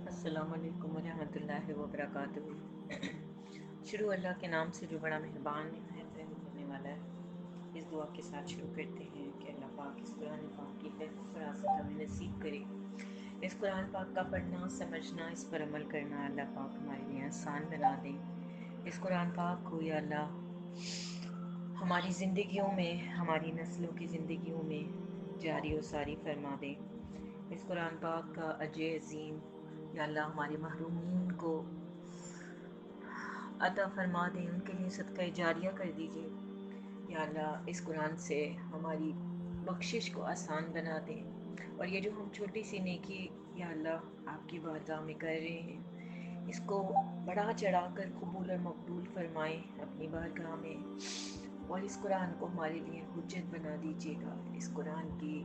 अस्सलाम वालेकुम वरहमतुल्लाहि वबरकातुहू। शुरू अल्लाह के नाम से जो बड़ा मेहरबान निहायत रहम करने वाला है। इस दुआ के साथ शुरू करते हैं कि अल्लाह पाक इस कुरान पाक की फहम फरासत हमें नसीब करे। इस कुरान पाक का पढ़ना समझना, इस पर अमल करना अल्लाह पाक हमारे लिए आसान बना दे। इस कुरान पाक को या अल्लाह हमारी ज़िंदगियों में, हमारी नस्लों की ज़िंदगियों में जारी और सारी फरमा दे। इस कुरान पाक का अजय अजीम या अल्लाह हमारे महरूमीन को अता फरमा दें, उनके लिए सदका जारिया कर दीजिए। या अल्लाह इस कुरान से हमारी बख्शिश को आसान बना दें, और ये जो हम छोटी सी नेकी या अल्लाह आपकी बारगाह में कर रहे हैं, इसको बढ़ा चढ़ा कर कबूल और मकबूल फरमाएं अपनी बारगाह में। और इस कुरान को हमारे लिए हुज्जत बना दीजिएगा। इस कुरान की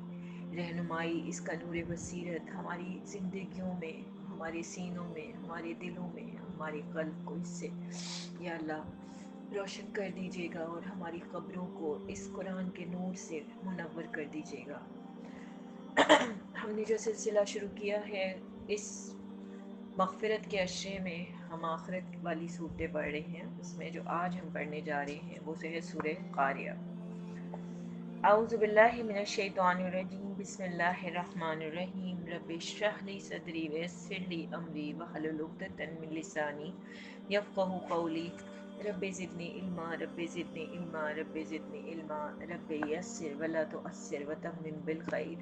रहनुमाई, इसका नूर बसीरत हमारी ज़िंदगियों में, हमारे सीनों में, हमारे दिलों में, हमारे कल्ब को इससे या अल्लाह रोशन कर दीजिएगा, और हमारी क़ब्रों को इस कुरान के नूर से मुनव्वर कर दीजिएगा। हमने जो सिलसिला शुरू किया है, इस मग़फ़िरत के अशरे में हम आखिरत वाली सूरतें पढ़ रहे हैं। उसमें जो आज हम पढ़ने जा रहे हैं वो है सूरह क़ारिया। औज़ु बिल्लाहि मिनश शैतानिर रजीम, बिस्मिल्लाहिर रहमानिर रहीम। रब्बि इश्रह ली सदरी वयस्सिर ली अमरी वहलुल उक़दतन मिन लिसानी यफ़क़हू क़ौली। रब्बि ज़िदनी इल्मा, रब्बि ज़िदनी इल्मा, रब्बि ज़िदनी इल्मा, रब्बि यस्सिर वला तुअस्सिर वतम्मिम बिल खैर।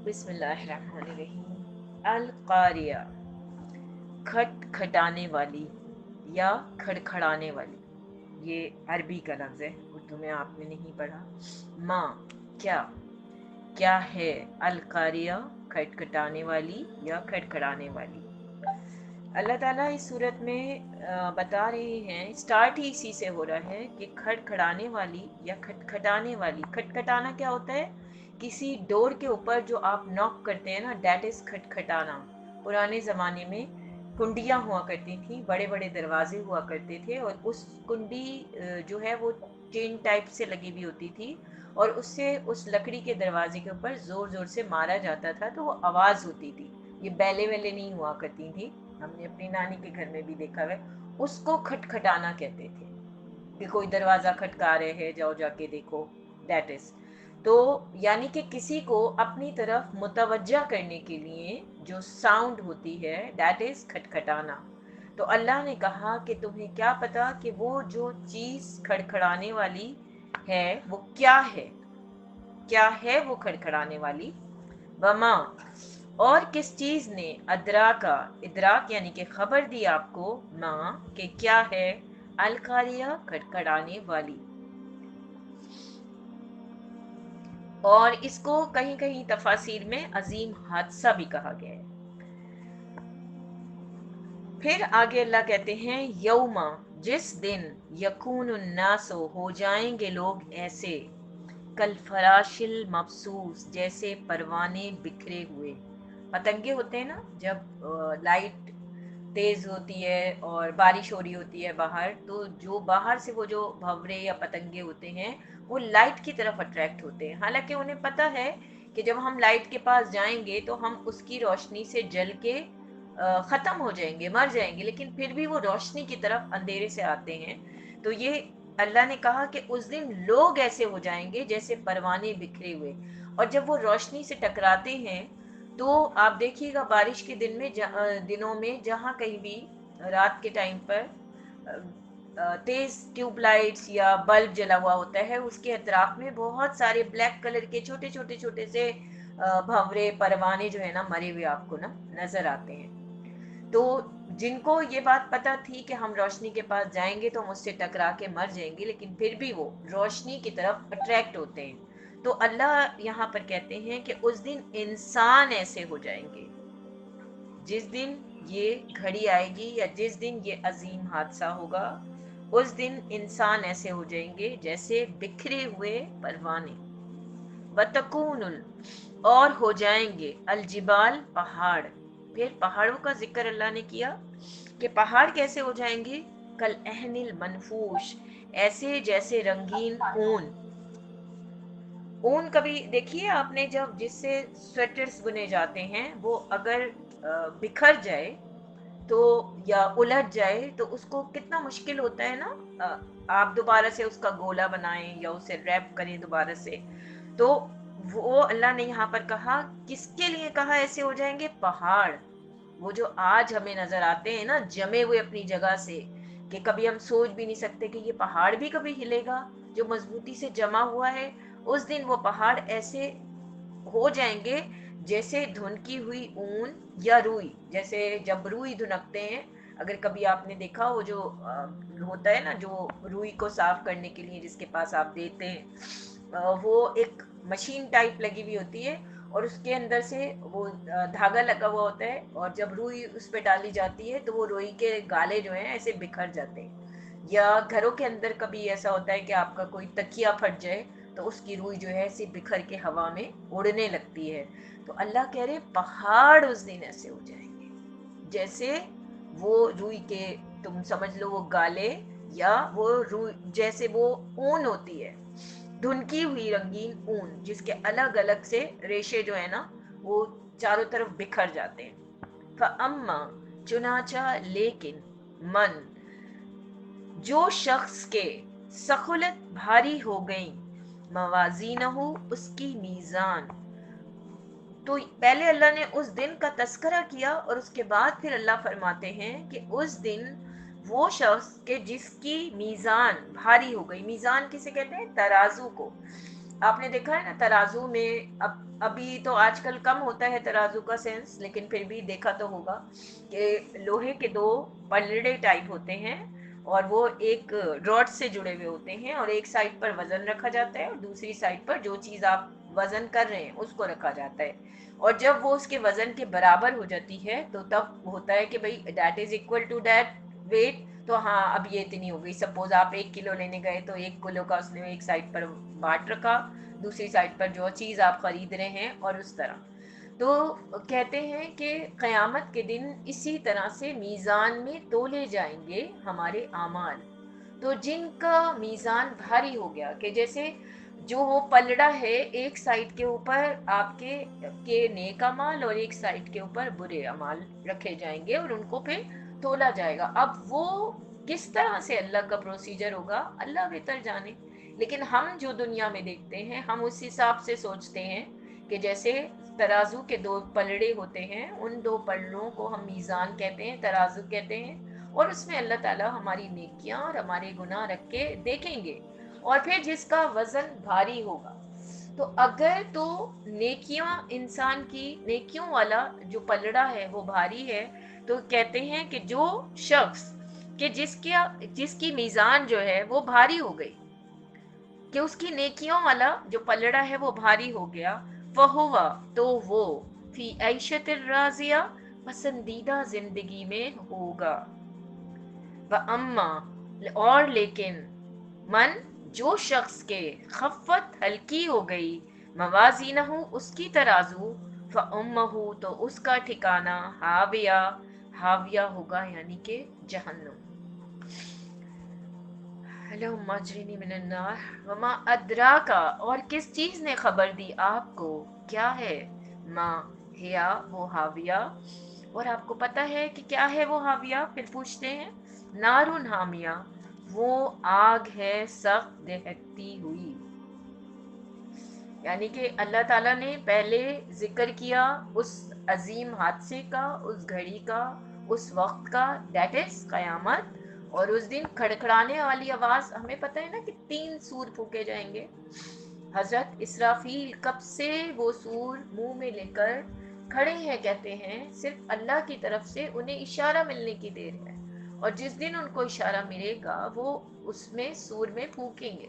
बिस्मिल्लाहिर रहमानिर रहीम। अल क़ारिया, खटखटाने वाली या खड़खड़ाने वाली। ये अरबी का लफ्ज़ है, उर्दू में आपने नहीं पढ़ा। माँ, क्या है अल क़ारिया, खटखटाने वाली या खड़खड़ाने वाली। अल्लाह ताला इस सूरत में बता रहे हैं, स्टार्ट ही इसी से हो रहा है कि खड़खड़ाने वाली या खटखटाने वाली। खटखटाना क्या होता है? किसी डोर के ऊपर जो आप नॉक करते हैं ना, दैट इज़ खटखटाना। पुराने ज़माने में कुंडियाँ हुआ करती थी, बड़े बड़े दरवाजे हुआ करते थे, और उस कुंडी जो है वो चेन टाइप से लगी हुई होती थी, और उससे उस लकड़ी के दरवाजे के ऊपर ज़ोर ज़ोर से मारा जाता था तो वो आवाज़ होती थी। ये बैले वैले नहीं हुआ करती थी, हमने अपनी नानी के घर में भी देखा है। उसको खटखटाना कहते थे कि कोई दरवाज़ा खटका रहे हैं, जाओ जाके देखो, दैट इज़। तो यानी कि किसी को अपनी तरफ मुतवज्जा करने के लिए जो साउंड होती है, दैट इज़ खटखटाना। तो अल्लाह ने कहा कि तुम्हें क्या पता कि वो जो चीज़ खड़खड़ाने वाली है वो क्या है वो खड़खड़ाने वाली। वमा, और किस चीज़ ने, इदराक यानी कि खबर दी आपको, माँ कि क्या है अल क़ारिया, खड़खड़ाने वाली। और इसको कहीं कहीं तफासिर में अजीम हादसा भी कहा गया है। फिर आगे अल्लाह कहते हैं, यौमा, जिस दिन, यकून नासो, हो जाएंगे लोग ऐसे, कल फराशिल मबसूस, जैसे परवाने बिखरे हुए। पतंगे होते हैं ना, जब लाइट तेज होती है और बारिश हो रही होती है बाहर, तो जो बाहर से वो जो भंवरे या पतंगे होते हैं वो लाइट की तरफ अट्रैक्ट होते हैं। हालांकि उन्हें पता है कि जब हम लाइट के पास जाएंगे तो हम उसकी रोशनी से जल के ख़त्म हो जाएंगे, मर जाएंगे, लेकिन फिर भी वो रोशनी की तरफ अंधेरे से आते हैं। तो ये अल्लाह ने कहा कि उस दिन लोग ऐसे हो जाएंगे जैसे परवाने बिखरे हुए, और जब वो रोशनी से टकराते हैं तो आप देखिएगा बारिश के दिन में दिनों में जहाँ कहीं भी रात के टाइम पर तेज ट्यूबलाइट्स या बल्ब जला हुआ होता है, उसके अतराफ में बहुत सारे ब्लैक कलर के छोटे छोटे छोटे से भंवरे परवाने जो है ना, मरे हुए आपको ना नजर आते हैं। तो जिनको ये बात पता थी कि हम रोशनी के पास जाएंगे तो हम उससे टकरा के मर जाएंगे, लेकिन फिर भी वो रोशनी की तरफ अट्रैक्ट होते हैं। तो अल्लाह यहाँ पर कहते हैं कि उस दिन इंसान ऐसे हो जाएंगे, जिस दिन ये घड़ी आएगी या जिस दिन ये अजीम हादसा होगा, उस दिन इंसान ऐसे हो जाएंगे जैसे बिखरे हुए परवाने। वतकूनुल, और हो जाएंगे, अलजिबाल, पहाड़। फिर पहाड़ों का जिक्र अल्लाह ने किया कि पहाड़ कैसे हो जाएंगे, कल अहनिल मनफूश, ऐसे जैसे रंगीन ऊन। ऊन कभी देखिए आपने, जब जिससे स्वेटर्स बुने जाते हैं, वो अगर बिखर जाए तो, या उलझ जाए तो उसको कितना मुश्किल होता है ना। आप दोबारा से उसका गोला बनाएं या उसे रैप करें दोबारा से। तो वो अल्लाह ने यहाँ पर कहा, किसके लिए कहा ऐसे हो जाएंगे? पहाड़, वो जो आज हमें नजर आते हैं ना जमे हुए अपनी जगह से, कि कभी हम सोच भी नहीं सकते कि ये पहाड़ भी कभी हिलेगा, जो मजबूती से जमा हुआ है। उस दिन वो पहाड़ ऐसे हो जाएंगे जैसे धुनकी हुई ऊन या रुई। जैसे जब रुई धुनकते हैं, अगर कभी आपने देखा, वो जो होता है ना, जो रुई को साफ करने के लिए जिसके पास आप देते हैं, वो एक मशीन टाइप लगी हुई होती है, और उसके अंदर से वो धागा लगा हुआ होता है, और जब रुई उस पर डाली जाती है तो वो रुई के गाले जो हैं ऐसे बिखर जाते हैं। या घरों के अंदर कभी ऐसा होता है कि आपका कोई तकिया फट जाए, तो उसकी रुई जो है ऐसे बिखर के हवा में उड़ने लगती है। तो अल्लाह कह रहे पहाड़ उस दिन ऐसे हो जाएंगे जैसे वो रुई के, तुम समझ लो वो गाले, या वो रुई जैसे वो ऊन होती है, धुनकी हुई रंगीन ऊन, जिसके अलग अलग से रेशे जो है ना, वो चारों तरफ बिखर जाते हैं। फअम्मा, चुनाचा, लेकिन, मन, जो शख्स के सखुलत भारी हो गई, मवाजीनहु, उसकी मीजान। तो पहले अल्लाह ने उस दिन का तस्करा किया, और उसके बाद फिर अल्लाह फरमाते हैं कि उस दिन वो शख्स के जिसकी मीज़ान भारी हो गई। मीज़ान किसे कहते हैं? तराजू को। आपने देखा है ना तराजू में, अब अभी तो आजकल कम होता है तराजू का सेंस, लेकिन फिर भी देखा तो होगा कि लोहे के दो पलड़े टाइप होते हैं, और वो एक रॉड से जुड़े हुए होते हैं, और एक साइड पर वजन रखा जाता है और दूसरी साइड पर जो चीज आप वजन कर रहे हैं उसको रखा जाता है। और जब वो उसके वजन के बराबर हो जाती है तो तब होता है कि भाई that is equal to that weight. तो हाँ, अब ये इतनी हो गई। सपोज आप 1 किलो लेने गए तो 1 किलो का उसने एक साइड पर बांट रखा, दूसरी साइड पर जो चीज आप खरीद रहे हैं, और उस तरह। तो कहते हैं कि क़यामत के दिन इसी तरह से मीज़ान में तोले जाएंगे हमारे आमाल। तो जिनका मीज़ान भारी हो गया, कि जैसे जो वो पलड़ा है, एक साइड के ऊपर आपके के नेक अमाल और एक साइड के ऊपर बुरे अमाल रखे जाएंगे, और उनको फिर तोला जाएगा। अब वो किस तरह से अल्लाह का प्रोसीजर होगा, अल्लाह बेहतर जाने। लेकिन हम जो दुनिया में देखते हैं, हम उस हिसाब से सोचते हैं कि जैसे तराजू के दो पलड़े होते हैं, उन दो पलड़ों को हम मीज़ान कहते हैं, तराजू कहते हैं, और उसमें अल्लाह ताला हमारी नेकियां और हमारे गुनाह रख के देखेंगे, और फिर जिसका वजन भारी होगा। तो अगर तो नेकियां, इंसान की नेकियों वाला जो पलड़ा है वो भारी है, तो कहते हैं कि जो शख्स कि जिसकी मीज़ान जो है वो भारी हो गई, कि उसकी नेकियों वाला जो पलड़ा है वो भारी हो गया, फहुवा, तो वो फी ऐशत राजिया, पसंदीदा जिंदगी में होगा। व अम्मा, और लेकिन, मन, जो शख्स के खफ़त हल्की हो गई, मवाजीनहु, उसकी तराजू, फ़उम्महु, तो उसका ठिकाना, हाविया, हाविया होगा, यानी कि जहन्नुम। अल्लाहुम्मा मिनन्नार। वमा अदराका, और किस चीज ने खबर दी आपको, क्या है? माँ, हिया, वो हाविया। और आपको पता है कि क्या है वो हाविया? फिर पूछते हैं, नारुन हामिया, वो आग है सख्त दहकती हुई। यानी कि अल्लाह ताला ने पहले जिक्र किया उस अजीम हादसे का, उस घड़ी का, उस वक्त का, दैट इज कयामत। और उस दिन खड़खड़ाने वाली आवाज, हमें पता है ना कि 3 सूर फूके जाएंगे। हजरत इसराफील कब से वो सूर मुंह में लेकर खड़े हैं, कहते हैं सिर्फ अल्लाह की तरफ से उन्हें इशारा मिलने की देर है, और जिस दिन उनको इशारा मिलेगा वो उसमें सूर में फूकेंगे,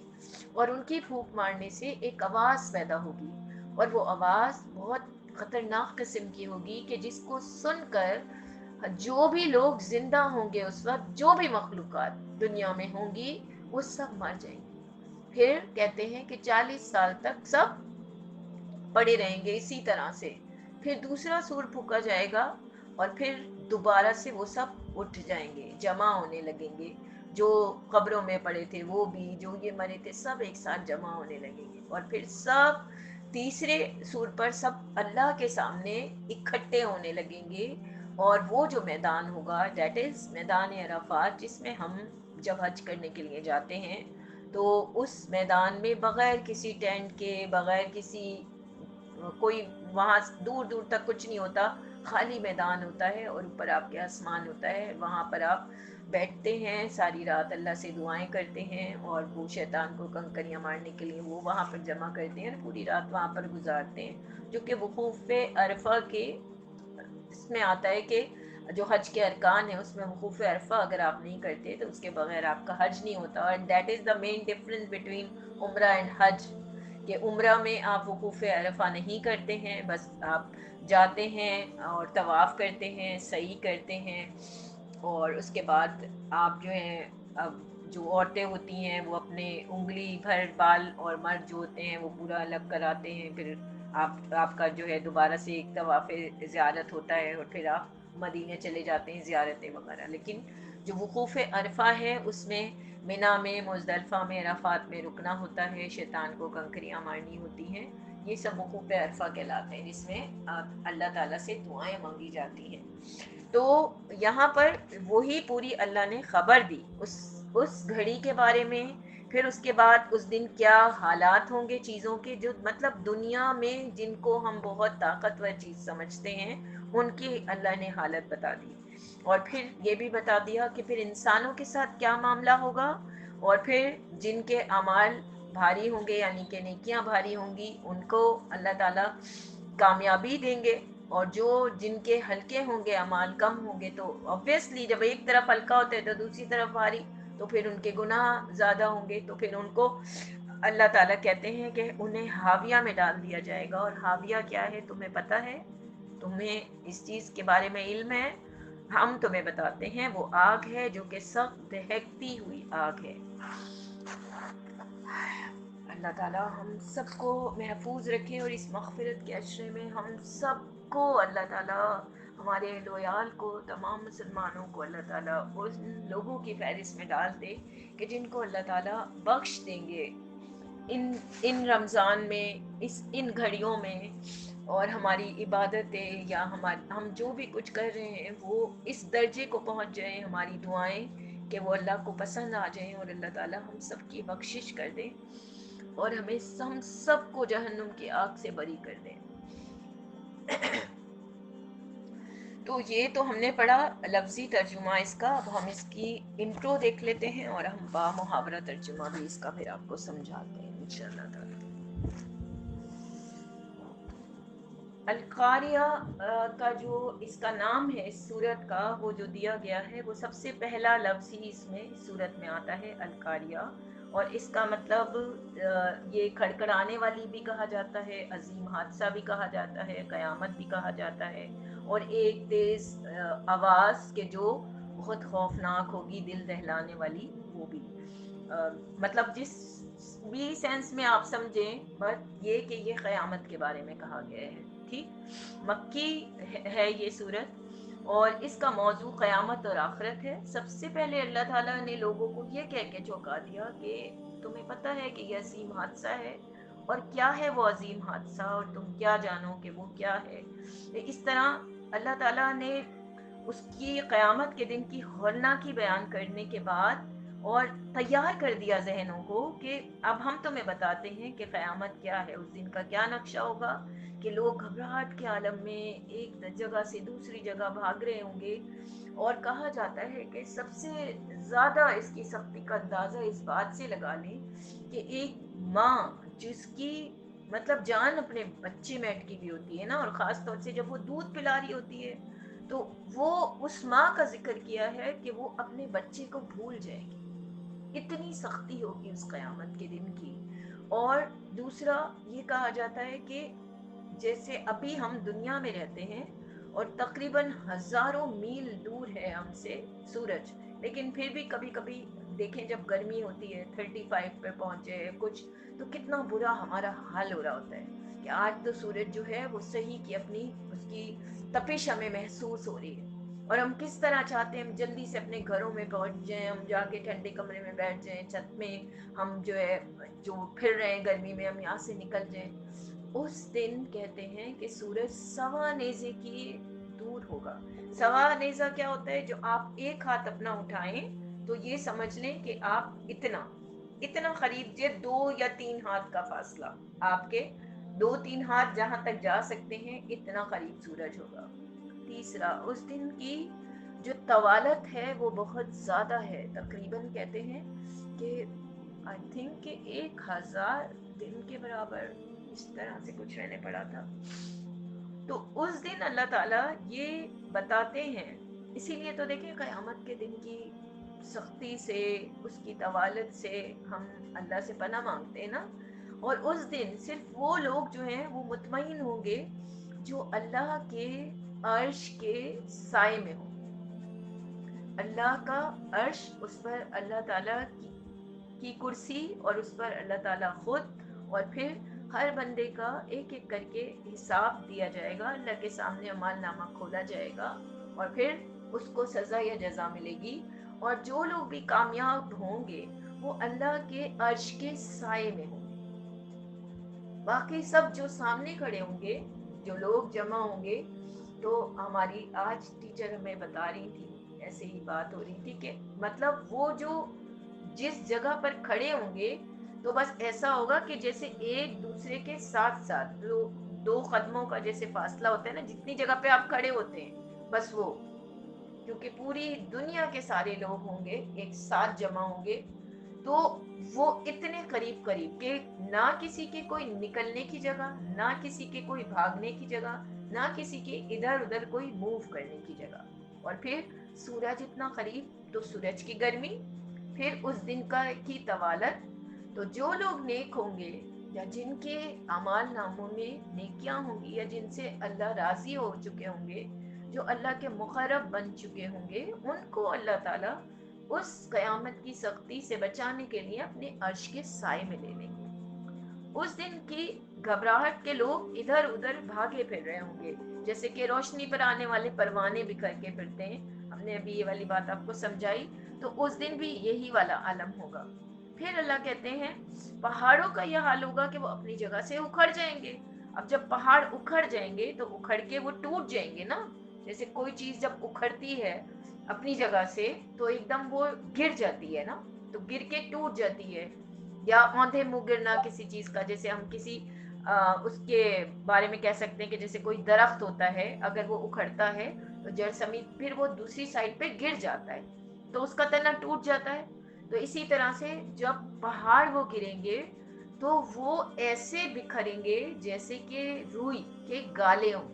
और उनकी फूंक मारने से एक आवाज पैदा होगी, और वो आवाज बहुत खतरनाक किस्म की होगी कि जिसको सुनकर जो भी लोग जिंदा होंगे उस वक्त, जो भी मखलूक़ात दुनिया में होंगी, वो सब मर जाएंगी। फिर कहते हैं कि 40 साल तक सब पड़े रहेंगे इसी तरह से। फिर दूसरा सूर फूका जाएगा, और फिर दोबारा से वो सब उठ जाएंगे, जमा होने लगेंगे। جو قبروں میں پڑے تھے وہ بھی, جو یہ مرے تھے سب ایک ساتھ جمع ہونے لگیں گے, اور پھر سب تیسرے سور پر سب اللہ کے سامنے اکٹھے ہونے لگیں گے. اور وہ جو میدان ہوگا دیٹ از میدان عرفات, جس میں ہم جب حج کرنے کے لیے جاتے ہیں تو اس میدان میں بغیر کسی ٹینٹ کے, بغیر کسی کوئی وہاں دور دور تک کچھ نہیں ہوتا, خالی میدان ہوتا ہے اور اوپر آپ کے آسمان ہوتا ہے. وہاں پر آپ بیٹھتے ہیں ساری رات, اللہ سے دعائیں کرتے ہیں, اور وہ شیطان کو کنکریاں مارنے کے لیے وہ وہاں پر جمع کرتے ہیں, پوری رات وہاں پر گزارتے ہیں. جو کہ وقوف عرفہ کے اس میں آتا ہے کہ جو حج کے ارکان ہیں اس میں وقوف عرفہ اگر آپ نہیں کرتے تو اس کے بغیر آپ کا حج نہیں ہوتا. And that is the main difference between عمرہ اینڈ حج, کہ عمرہ میں آپ وقوف عرفہ نہیں کرتے ہیں, بس آپ جاتے ہیں اور طواف کرتے ہیں, سعی کرتے ہیں, اور اس کے بعد آپ جو ہیں اب جو عورتیں ہوتی ہیں وہ اپنے انگلی بھر بال, اور مرد جو ہوتے ہیں وہ پورا الگ کراتے ہیں. پھر آپ کا جو ہے دوبارہ سے ایک طواف زیارت ہوتا ہے, اور پھر آپ مدینے چلے جاتے ہیں زیارتیں وغیرہ. لیکن جو وقوف عرفہ ہے اس میں منا میں, مزدلفہ میں, عرفات میں رکنا ہوتا ہے, شیطان کو کنکریاں مارنی ہوتی ہیں. یہ سب وقوف عرفہ کہلاتے ہیں, جس میں اللہ تعالیٰ سے دعائیں مانگی جاتی ہیں. تو یہاں پر وہی پوری اللہ نے خبر دی اس گھڑی کے بارے میں. پھر اس کے بعد اس دن کیا حالات ہوں گے چیزوں کے, جو مطلب دنیا میں جن کو ہم بہت طاقتور چیز سمجھتے ہیں ان کی اللہ نے حالت بتا دی. اور پھر یہ بھی بتا دیا کہ پھر انسانوں کے ساتھ کیا معاملہ ہوگا, اور پھر جن کے اعمال بھاری ہوں گے یعنی کہ نیکیاں بھاری ہوں گی ان کو اللہ تعالیٰ کامیابی دیں گے, اور جو جن کے ہلکے ہوں گے اعمال کم ہوں گے تو obviously جب ایک طرف ہلکا ہوتا ہے تو دوسری طرف بھاری, تو پھر ان کے گناہ زیادہ ہوں گے. تو پھر ان کو اللہ تعالیٰ کہتے ہیں کہ انہیں حاویہ میں ڈال دیا جائے گا. اور حاویہ کیا ہے تمہیں پتہ ہے, تمہیں اس چیز کے بارے میں علم ہے, ہم تمہیں بتاتے ہیں. وہ آگ ہے جو کہ سخت دہکتی ہوئی آگ ہے. اللہ تعالیٰ ہم سب کو محفوظ رکھے, اور اس مغفرت کے عشرے میں ہم سب کو اللہ تعالیٰ, ہمارے لویال کو, تمام مسلمانوں کو اللہ تعالیٰ ان لوگوں کی فہرست میں ڈال دے کہ جن کو اللہ تعالیٰ بخش دیں گے ان رمضان میں, ان گھڑیوں میں. اور ہماری عبادتیں یا ہم جو بھی کچھ کر رہے ہیں وہ اس درجے کو پہنچ جائیں, ہماری دعائیں کہ وہ اللہ کو پسند آ جائیں, اور اللہ تعالیٰ ہم سب کی بخشش کر دیں, اور ہم سب کو جہنم کی آگ سے بری کر دیں. تو یہ تو ہم نے پڑھا لفظی ترجمہ اس کا. اب ہم اس کی انٹرو دیکھ لیتے ہیں, اور ہم با محاورہ ترجمہ بھی اس کا پھر آپ کو سمجھاتے ہیں انشاءاللہ تعالی. القاریہ کا جو اس کا نام ہے اس سورت کا, وہ جو دیا گیا ہے وہ سب سے پہلا لفظ ہی اس میں اس سورت میں آتا ہے, القاریہ. اور اس کا مطلب یہ کھڑکھڑانے والی بھی کہا جاتا ہے, عظیم حادثہ بھی کہا جاتا ہے, قیامت بھی کہا جاتا ہے, اور ایک تیز آواز کہ جو بہت خوفناک ہوگی, دل دہلانے والی, وہ بھی. مطلب جس بھی سینس میں آپ سمجھیں, بٹ یہ کہ یہ قیامت کے بارے میں کہا گیا ہے. ٹھیک, مکی ہے یہ سورت, اور اس کا موضوع قیامت اور آخرت ہے. سب سے پہلے اللہ تعالیٰ نے لوگوں کو یہ کہہ کے چونکا دیا کہ تمہیں پتہ ہے کہ یہ عظیم حادثہ ہے, اور کیا ہے وہ عظیم حادثہ, اور تم کیا جانو کہ وہ کیا ہے. اس طرح اللہ تعالیٰ نے اس کی قیامت کے دن کی ہولناکی بیان کرنے کے بعد اور تیار کر دیا ذہنوں کو کہ اب ہم تمہیں بتاتے ہیں کہ قیامت کیا ہے, اس دن کا کیا نقشہ ہوگا, کہ لوگ گھبراہٹ کے عالم میں ایک جگہ سے دوسری جگہ بھاگ رہے ہوں گے. اور کہا جاتا ہے کہ سب سے زیادہ اس کی سختی کا اندازہ اس بات سے لگا لیں کہ ایک ماں جس کی مطلب جان اپنے بچے میں اٹکی بھی ہوتی ہے نا, اور خاص طور سے جب وہ دودھ پلا رہی ہوتی ہے, تو وہ اس ماں کا ذکر کیا ہے کہ وہ اپنے بچے کو بھول جائے گی, اتنی سختی ہوگی اس قیامت کے دن کی. اور دوسرا یہ کہا جاتا ہے کہ جیسے ابھی ہم دنیا میں رہتے ہیں اور تقریباً ہزاروں میل دور ہے ہم سے سورج, لیکن پھر بھی کبھی کبھی دیکھیں جب گرمی ہوتی ہے 35 پہ پہنچے کچھ, تو کتنا برا ہمارا حال ہو رہا ہوتا ہے کہ آج تو سورج جو ہے وہ صحیح کی اپنی اس کی تپش ہمیں محسوس ہو رہی ہے. और हम किस तरह चाहते हैं हम जल्दी से अपने घरों में पहुंच जाएं, हम जाके ठंडे कमरे में बैठ जाएं, छत में हम जो है जो फिर रहे हैं गर्मी में हम यहाँ से निकल जाएं। उस दिन कहते हैं कि सूरज सवा नेज़े की दूर होगा। सवा नेज़ा क्या होता है? जो आप एक हाथ अपना उठाएं तो ये समझ लें कि आप इतना इतना करीब, जो 2 या 3 हाथ का फासला, आपके 2-3 हाथ जहां तक जा सकते हैं इतना करीब सूरज होगा। तीसरा, उस दिन की जो तवालत है वो बहुत ज्यादा है, तकरीबन कहते हैं कि आई थिंक कि 1000 दिन के बराबर, इस तरह से कुछ मैंने पढ़ा था। तो उस दिन अल्लाह ताला ये बताते हैं, इसीलिए तो देखें क़यामत के दिन की सख्ती से, उसकी तवालत से हम अल्लाह से पनाह मांगते हैं ना। और उस दिन सिर्फ वो लोग जो हैं वो मुतमईन होंगे जो अल्लाह के अर्श के साए में हो। अल्लाह का अर्श, उस पर अल्लाह ताला की कुर्सी, और उस पर अल्लाह ताला खुद, और फिर हर बंदे का एक एक करके हिसाब दिया जाएगा, अल्लाह के सामने अमाल नामा खोला जाएगा और फिर उसको सज़ा या जज़ा मिलेगी। और जो लोग भी कामयाब होंगे वो अल्लाह के अर्श के साए में होंगे। बाकी सब जो सामने खड़े होंगे, जो लोग जमा होंगे, तो हमारी आज टीचर हमें बता रही थी, ऐसे ही बात हो रही थी कि मतलब वो जो जिस जगह पर खड़े होंगे तो बस ऐसा होगा कि जैसे एक दूसरे के साथ साथ दो कदमों का जैसे फासला होता है ना, जितनी जगह पे आप खड़े होते हैं बस वो, क्योंकि पूरी दुनिया के सारे लोग होंगे एक साथ जमा होंगे, तो वो इतने करीब करीब के ना किसी के कोई निकलने की जगह, ना किसी के कोई भागने की जगह, ना किसी के इधर उधर कोई मूव करने की जगह। और फिर सूरज इतना करीब तो सूरज की गर्मी, फिर उस दिन का की तवालत। तो जो लोग नेक होंगे या जिनके अमाल नामों में नेकियां होंगी या जिनसे अल्लाह राजी हो चुके होंगे, जो अल्लाह के मुकर्रब बन चुके होंगे, उनको अल्लाह ताला उस कयामत की सख्ती से बचाने के लिए अपने अर्श के साए में ले लेंगे। उस दिन की घबराहट के लोग इधर उधर भागे फिर रहे होंगे, जैसे कि रोशनी पर आने वाले परवाने बिखर के फिरते हैं। हमने अभी ये वाली बात आपको समझाई, तो उस दिन भी यही वाला आलम होगा। फिर अल्लाह कहते हैं पहाड़ों का यह हाल होगा कि वो अपनी जगह से उखड़ जाएंगे। अब जब पहाड़ उखड़ जाएंगे तो उखड़ के वो टूट जाएंगे ना, जैसे कोई चीज जब उखड़ती है अपनी जगह से तो एकदम वो गिर जाती है ना, तो गिर के टूट जाती है। या औंधे मुंह गिरना किसी चीज का, जैसे हम किसी उसके बारे में कह सकते हैं कि जैसे कोई दरख्त होता है, अगर वो उखड़ता है तो जड़ समेत फिर वो दूसरी साइड पे गिर जाता है, तो उसका तना टूट जाता है। तो इसी तरह से जब पहाड़ वो गिरेंगे तो वो ऐसे बिखरेंगे जैसे कि रुई के गाले हों।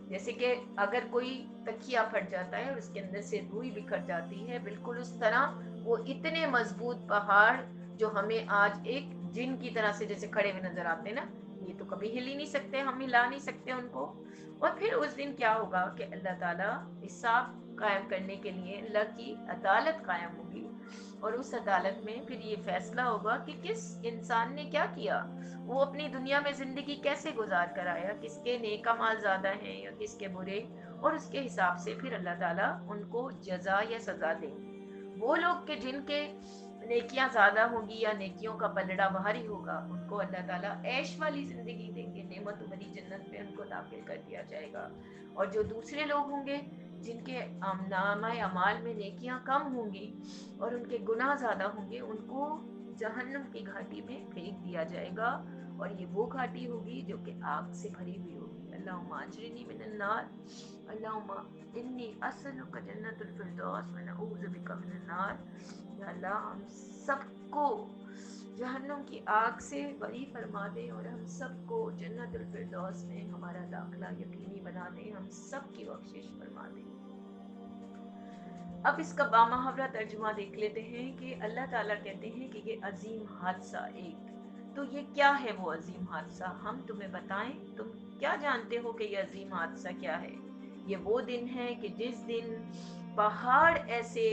जैसे कि अगर कोई तकिया फट जाता है और उसके अंदर से रुई बिखर जाती है, बिल्कुल उस तरह वो इतने मजबूत पहाड़ जो हमें आज एक जिन की तरह से जैसे खड़े हुए नजर आते हैं ना, ये तो कभी हिल ही नहीं सकते, हम हिला नहीं सकते उनको। और फिर उस दिन क्या होगा कि अल्लाह ताला हिसाब कायम करने के लिए अल्लाह की अदालत कायम होगी, और उस अदालत में फिर ये फैसला होगा कि किस इंसान ने क्या किया, वो अपनी दुनिया में जिंदगी कैसे गुजार कर आया, किसके नेक अमाल ज्यादा हैं या किसके बुरे, और उसके हिसाब से फिर अल्लाह ताला उनको जजा या सजा देंगे। वो लोग के जिनके नेकियां ज्यादा होंगी या नेकियों का पलड़ा भारी होगा, उनको अल्लाह ताला ऐश वाली जिंदगी देंगे, नेमत भरी जन्नत में उनको दाखिल कर दिया जाएगा। और जो दूसरे लोग होंगे जिनके नामा अमाल में नेकियां कम होंगी और उनके गुनाह ज्यादा होंगे, उनको जहन्नम की घाटी में फेंक दिया जाएगा, और ये वो घाटी होगी जो कि आग से भरी हुई होगी। अल्लाहुम्मा अजरिनी मिनन नार, अल्लाहुम्मा इन्नी अस्अलुका जन्नतुल फिरदौस व नऊज़ु बिका मिनन नार। या अल्लाह हम सबको जहन्नुम की आग से बरी फरमा दे और हम सबको जन्नतुल फिरदौस में हमारा दाखिला यकीनी बना दे, हम सब की बख्शिश फरमा दे। अब इसका बामुहावरा तर्जुमा देख लेते हैं कि अल्लाह ताला कहते हैं कि ये अजीम हादसा एक, तो ये क्या है वो अजीम हादसा, हम तुम्हें बताएं, तुम क्या जानते हो कि ये अजीम हादसा क्या है। ये वो दिन है कि जिस दिन पहाड़ ऐसे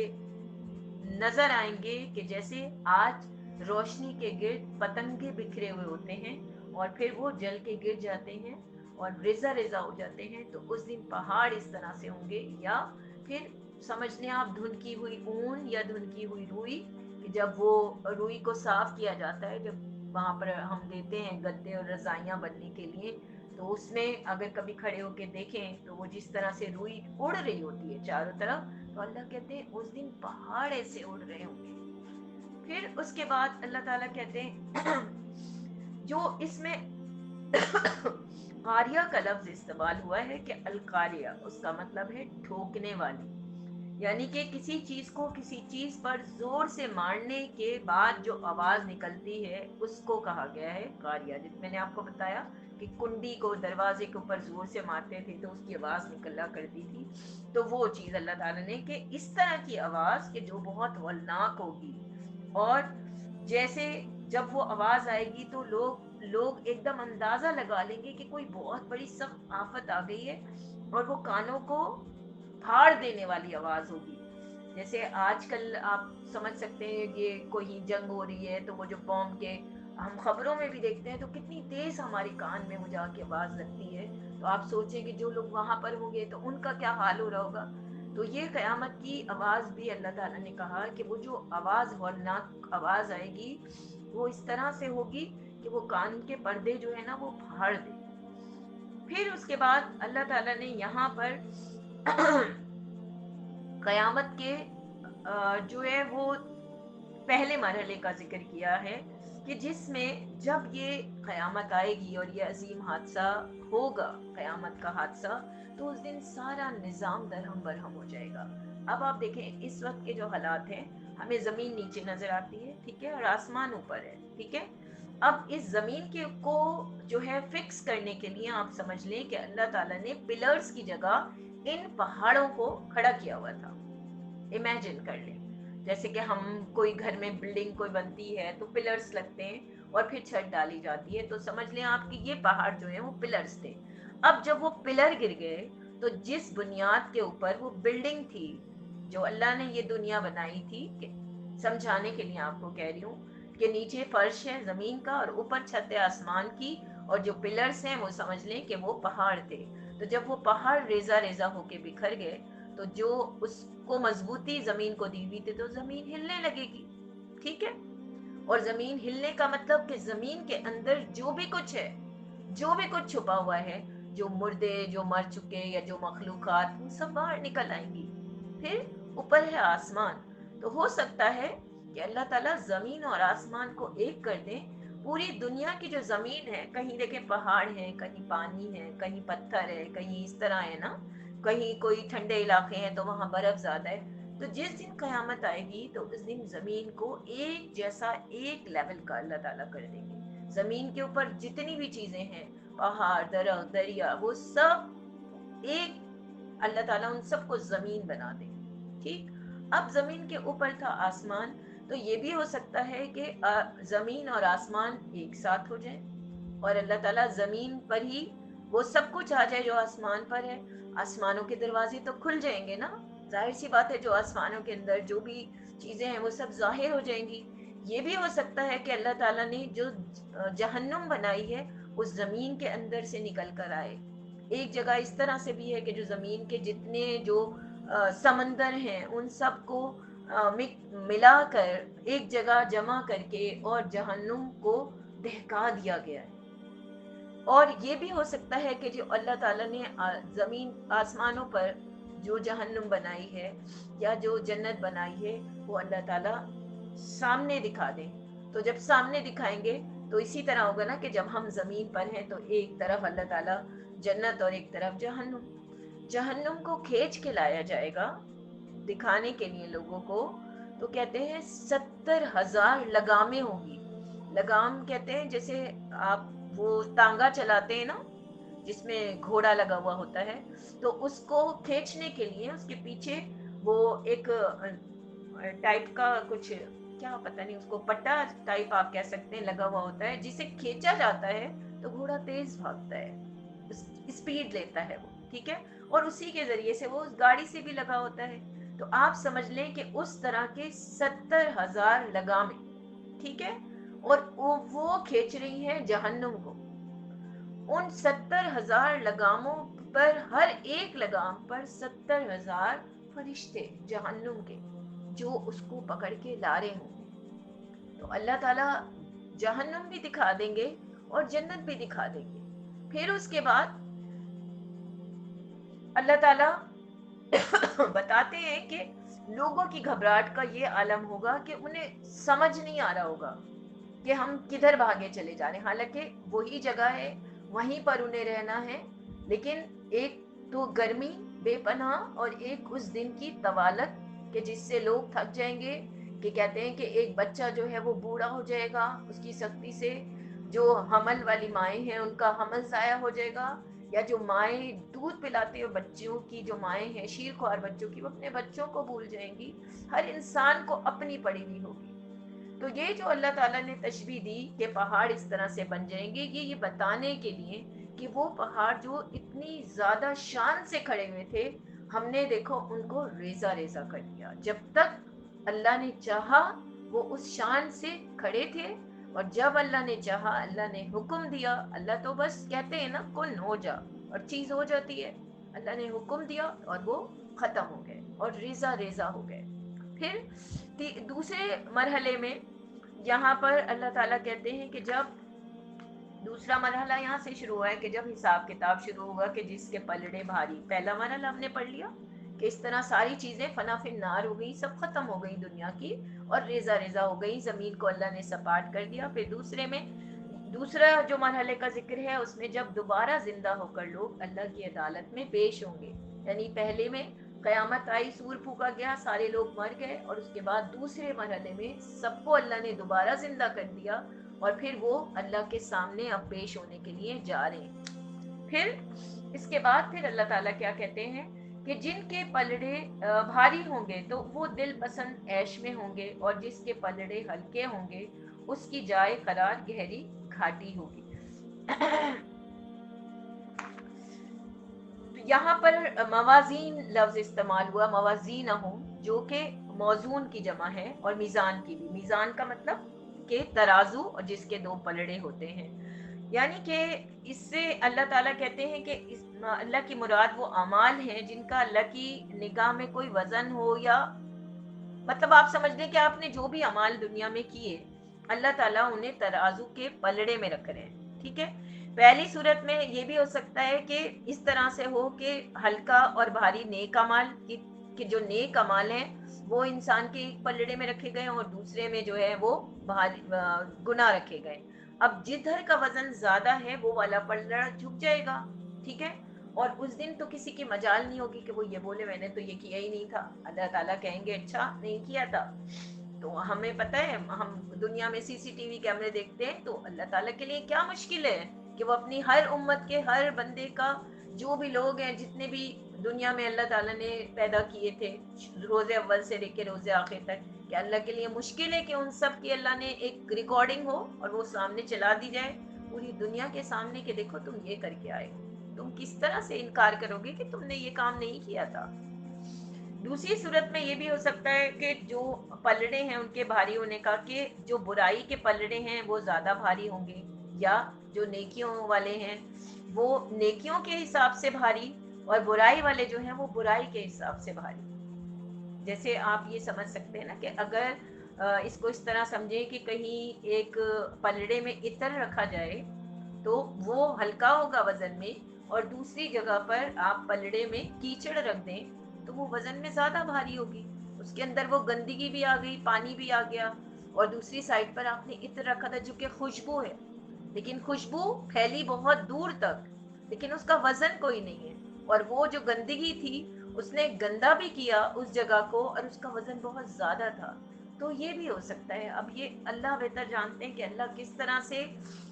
नजर आएंगे कि जैसे आज रोशनी के गिर्द पतंगे बिखरे हुए होते हैं और फिर वो जल के गिर जाते हैं और रेजा रेजा हो जाते हैं। तो उस दिन पहाड़ इस तरह से होंगे, या फिर समझ लें आप धुनकी हुई ऊन या धुनकी हुई रुई, कि जब वो रुई को साफ किया जाता है, जब वहाँ पर हम देते हैं गद्दे और रजाइयाँ बनने के लिए, तो उसमें अगर कभी खड़े होके देखें तो वो जिस तरह से रुई उड़ रही होती है चारों तरफ, तो अल्लाह कहते हैं उस दिन पहाड़ ऐसे उड़ रहे होंगे। फिर उसके बाद अल्लाह ताला कहते हैं जो इसमें कारिया का लफ्ज इस्तेमाल हुआ है कि अलकारिया, उसका मतलब है ठोकने वाली, यानी कि किसी चीज को किसी चीज पर जोर से मारने के बाद जो आवाज निकलती है उसको कहा गया है कारिया। जिस मैंने आपको बताया कि कुंडी को दरवाजे के ऊपर जोर से मारते थे तो उसकी आवाज निकला करती थी, तो वो चीज अल्लाह ताला ने कि इस तरह की आवाज कि जो बहुत वलनाक होगी, और जैसे जब वो आवाज आएगी तो लोग एकदम अंदाजा लगा लेंगे कि कोई बहुत बड़ी सख्त आफत आ गई है, और वो कानों को फाड़ देने वाली आवाज होगी। जैसे आजकल आप समझ सकते हैं ये कोई जंग हो रही है तो वो जो बॉम्ब के हम खबरों में भी देखते हैं तो कितनी तेज हमारे कान में वो जाके आवाज लगती है, तो आप सोचें कि जो लोग वहां पर होंगे तो उनका क्या हाल हो रहा होगा। तो ये कयामत की आवाज भी अल्लाह ताला ने कहा कि वो जो आवाज वरनाक आवाज आएगी वो इस तरह से होगी कि वो कान के पर्दे जो है ना वो फाड़ दे। फिर उसके बाद अल्लाह ताला ने यहाँ पर कयामत के जो है वो पहले मरहले का जिक्र किया है कि जिसमें जब ये कयामत आएगी और ये अजीम हादसा होगा, कयामत का हादसा, तो उस दिन सारा निज़ाम दरहम बरहम हो जाएगा। अब आप देखें इस वक्त के जो हालात हैं, हमें ज़मीन नीचे नज़र आती है, ठीक है, और आसमान ऊपर है, ठीक है। अब इस ज़मीन के को जो है फिक्स करने के लिए आप समझ लें कि अल्लाह ताला ने पिलर्स की जगह इन पहाड़ों को खड़ा किया हुआ था। इमेजिन कर लें, जैसे कि हम कोई घर में बिल्डिंग कोई बनती है तो पिलर्स लगते हैं और फिर छत डाली जाती है, तो समझ लें आप कि ये पहाड़ जो है वो पिलर्स थे। अब जब वो पिलर गिर गए तो जिस बुनियाद के ऊपर वो बिल्डिंग थी, जो अल्लाह ने ये दुनिया बनाई थी, समझाने के लिए आपको कह रही हूँ कि नीचे फर्श है जमीन का और ऊपर छत है आसमान की, और जो पिलर्स हैं वो समझ लें कि वो पहाड़ थे। तो जब वो पहाड़ रेजा रेजा होके बिखर गए तो जो उसको मजबूती जमीन को दी हुई थी तो जमीन हिलने लगेगी, ठीक है। और जमीन हिलने का मतलब कि जमीन के अंदर जो भी कुछ है, जो भी कुछ छुपा हुआ है, जो मुर्दे जो मर चुके या जो मखलूकात, वो सब बाहर निकल आएंगी। फिर ऊपर है आसमान, तो हो सकता है कि अल्लाह ताला जमीन और आसमान को एक कर दे। पूरी दुनिया की जो जमीन है, कहीं देखें पहाड़ है, कहीं पानी है, कहीं पत्थर है, कहीं इस तरह है ना, कहीं कोई ठंडे इलाके हैं तो वहां बर्फ ज्यादा है। तो जिस दिन कयामत आएगी तो उस दिन जमीन को एक जैसा एक लेवल का अल्लाह ताला कर देंगे। जमीन के ऊपर जितनी भी चीजें हैं, पहाड़ दरख्त दरिया, वो सब एक, अल्लाह ताला उन सबको जमीन बना दे, ठीक। अब जमीन के ऊपर था आसमान, तो ये भी हो सकता है कि जमीन और आसमान एक साथ हो जाए और अल्लाह ताला जमीन पर ही वो सब कुछ आ जाए जो आसमान पर है। आसमानों के दरवाजे तो खुल जाएंगे ना, जाहिर सी बात है, जो आसमानों के अंदर जो भी चीजें हैं वो सब जाहिर हो जाएंगी। ये भी हो सकता है कि अल्लाह ताला ने जो जहन्नुम बनाई है उस जमीन के अंदर से निकल कर आए। एक जगह इस तरह से भी है कि जो जमीन के जितने जो समंदर हैं उन सबको मिलाकर एक जगह जमा करके और जहन्नुम को दहका दिया गया है। और ये भी हो सकता है कि जो अल्लाह ताला ने जमीन आसमानों पर जो जहन्नुम बनाई है या जो जन्नत बनाई है वो अल्लाह ताला सामने दिखा दे। तो जब सामने दिखाएंगे तो इसी तरह होगा ना कि जब हम जमीन पर हैं तो एक तरफ अल्लाह ताला जन्नत और एक तरफ जहन्नुम, जहन्नुम को खींच के लाया जाएगा दिखाने के लिए लोगों को। तो कहते हैं 70,000 लगामें होंगी। लगाम कहते हैं जैसे आप वो तांगा चलाते हैं ना जिसमें घोड़ा लगा हुआ होता है, तो उसको खींचने के लिए उसके पीछे वो एक टाइप का कुछ, क्या पता नहीं, उसको पट्टा टाइप आप कह सकते हैं, लगा हुआ होता है, जिसे खींचा जाता है तो घोड़ा तेज भागता है, स्पीड लेता है वो, ठीक है। और उसी के जरिए से वो उस गाड़ी से भी लगा होता है। तो आप समझ लें कि उस तरह के 70,000 लगामें, ठीक है, और वो खींच रही हैं जहन्नुम को। उन 70,000 लगामों पर, हर एक लगाम पर 70,000 फरिश्ते जहन्नुम के जो उसको पकड़ के ला रहे होंगे। तो अल्लाह ताला जहन्नुम भी दिखा देंगे और जन्नत भी दिखा देंगे। फिर उसके बाद अल्लाह ताला बताते हैं कि लोगों की घबराहट का ये आलम होगा कि उन्हें समझ नहीं आ रहा होगा कि हम किधर भागे चले जा रहे हैं। हालांकि वही जगह है, वहीं पर उन्हें रहना है, लेकिन एक तो गर्मी बेपनाह और एक उस दिन की तवालत कि जिससे लोग थक जाएंगे, कि कहते हैं कि एक बच्चा जो है वो बूढ़ा हो जाएगा उसकी सख्ती से, जो हमल वाली माएँ हैं उनका हमल ज़ाया हो जाएगा, या जो माएँ दूध पिलाते हुए बच्चों की जो माएँ हैं शीरख्वार बच्चों की, वो अपने बच्चों को भूल जाएंगी। हर इंसान को अपनी पड़ी हुई होगी। तो ये जो अल्लाह ताला ने तशबीह दी कि पहाड़ इस तरह से बन जाएंगे, ये बताने के लिए कि वो पहाड़ जो इतनी ज्यादा शान से खड़े हुए थे, हमने देखो उनको रेजा रेजा कर दिया। जब तक अल्लाह ने चाहा वो उस शान से खड़े थे, और जब अल्लाह ने चाहा, अल्लाह ने हुक्म दिया, अल्लाह तो बस कहते हैं ना कुन हो जा और चीज हो जाती है। अल्लाह ने हुक्म दिया और वो खत्म हो गए और रेजा रेजा हो गए। फिर दूसरे मरहले में यहाँ पर अल्लाह ताला कहते हैं कि जब दूसरा मरहला यहाँ से शुरू हुआ है कि जब हिसाब किताब शुरू होगा कि जिसके पलड़े भारी। पहला मरहला हमने पढ़ लिया कि इस तरह सारी चीजें फना फिन्नार हो गई, सब खत्म हो गई दुनिया की और रेजा रेजा हो गई, जमीन को अल्लाह ने सपाट कर दिया। फिर दूसरे में दूसरा जो मरहले का जिक्र है उसमें जब दोबारा जिंदा होकर लोग अल्लाह की अदालत में पेश होंगे, यानी पहले में कयामत आई, सूर फूका गया, सारे लोग मर गए, और उसके बाद दूसरे मरहले में सबको अल्लाह ने दोबारा जिंदा कर दिया और फिर वो अल्लाह के सामने अब पेश होने के लिए जा रहे हैं। फिर इसके बाद फिर अल्लाह ताला क्या कहते हैं कि जिनके पलड़े भारी होंगे तो वो दिल पसंद ऐश में होंगे, और जिसके पलड़े हल्के होंगे उसकी जाए करार गहरी घाटी होगी। यहाँ पर मवाजीन लफ्ज इस्तेमाल हुआ, मवाजीन जो कि मौजून की जमा है, और मीज़ान की भी। मीज़ान का मतलब के तराजू और जिसके दो पलड़े होते हैं, यानी कि इससे अल्लाह ताला कहते हैं कि अल्लाह की मुराद वो अमाल हैं जिनका अल्लाह की निगाह में कोई वजन हो, या मतलब आप समझ लें कि आपने जो भी अमाल दुनिया में किए अल्लाह ताला उन्हें तराजू के पलड़े में रख रहे हैं। ठीक है, पहली सूरत में ये भी हो सकता है कि इस तरह से हो कि हल्का और भारी नेक अमाल कि जो नेक अमाल है वो इंसान के एक पलड़े में रखे गए और दूसरे में जो है वो भारी गुनाह रखे गए। अब जिधर का वजन ज्यादा है वो वाला पलड़ा झुक जाएगा। ठीक है, और उस दिन तो किसी की मजाल नहीं होगी कि वो ये बोले मैंने तो ये किया ही नहीं था। अल्लाह ताला कहेंगे अच्छा नहीं किया था। तो हमें पता है, हम दुनिया में सीसीटीवी कैमरे देखते हैं, तो अल्लाह ताला के लिए क्या मुश्किल है कि वो अपनी हर उम्मत के हर बंदे का, जो भी लोग हैं जितने भी दुनिया में अल्लाह ताला ने पैदा किए थे रोजे अव्वल से लेकर रोजे आखिर तक, कि अल्लाह के लिए मुश्किल है कि उन सब की अल्लाह ने एक रिकॉर्डिंग हो और वो सामने चला दी जाए पूरी दुनिया के सामने कि देखो तुम ये करके आए। तुम किस तरह से इनकार करोगे कि तुमने ये काम नहीं किया था। दूसरी सूरत में ये भी हो सकता है कि जो पलड़े हैं उनके भारी होने का, कि जो बुराई के पलड़े हैं वो ज्यादा भारी होंगे, या जो नेकियों वाले हैं वो नेकियों के हिसाब से भारी, और बुराई वाले जो हैं वो बुराई के हिसाब से भारी। जैसे आप ये समझ सकते हैं ना कि अगर इसको इस तरह समझें कि कहीं एक पलड़े में इत्र रखा जाए तो वो हल्का होगा वजन में, और दूसरी जगह पर आप पलड़े में कीचड़ रख दें तो वो वजन में ज्यादा भारी होगी। उसके अंदर वो गंदगी भी आ गई, पानी भी आ गया, और दूसरी साइड पर आपने इत्र रखा था जो कि खुशबू है, लेकिन खुशबू फैली बहुत दूर तक, लेकिन उसका वजन कोई नहीं है। और वो जो गंदगी थी उसने गंदा भी किया उस जगह को और उसका वजन बहुत ज्यादा था। तो ये भी हो सकता है। अब ये अल्लाह बेहतर जानते हैं कि अल्लाह किस तरह से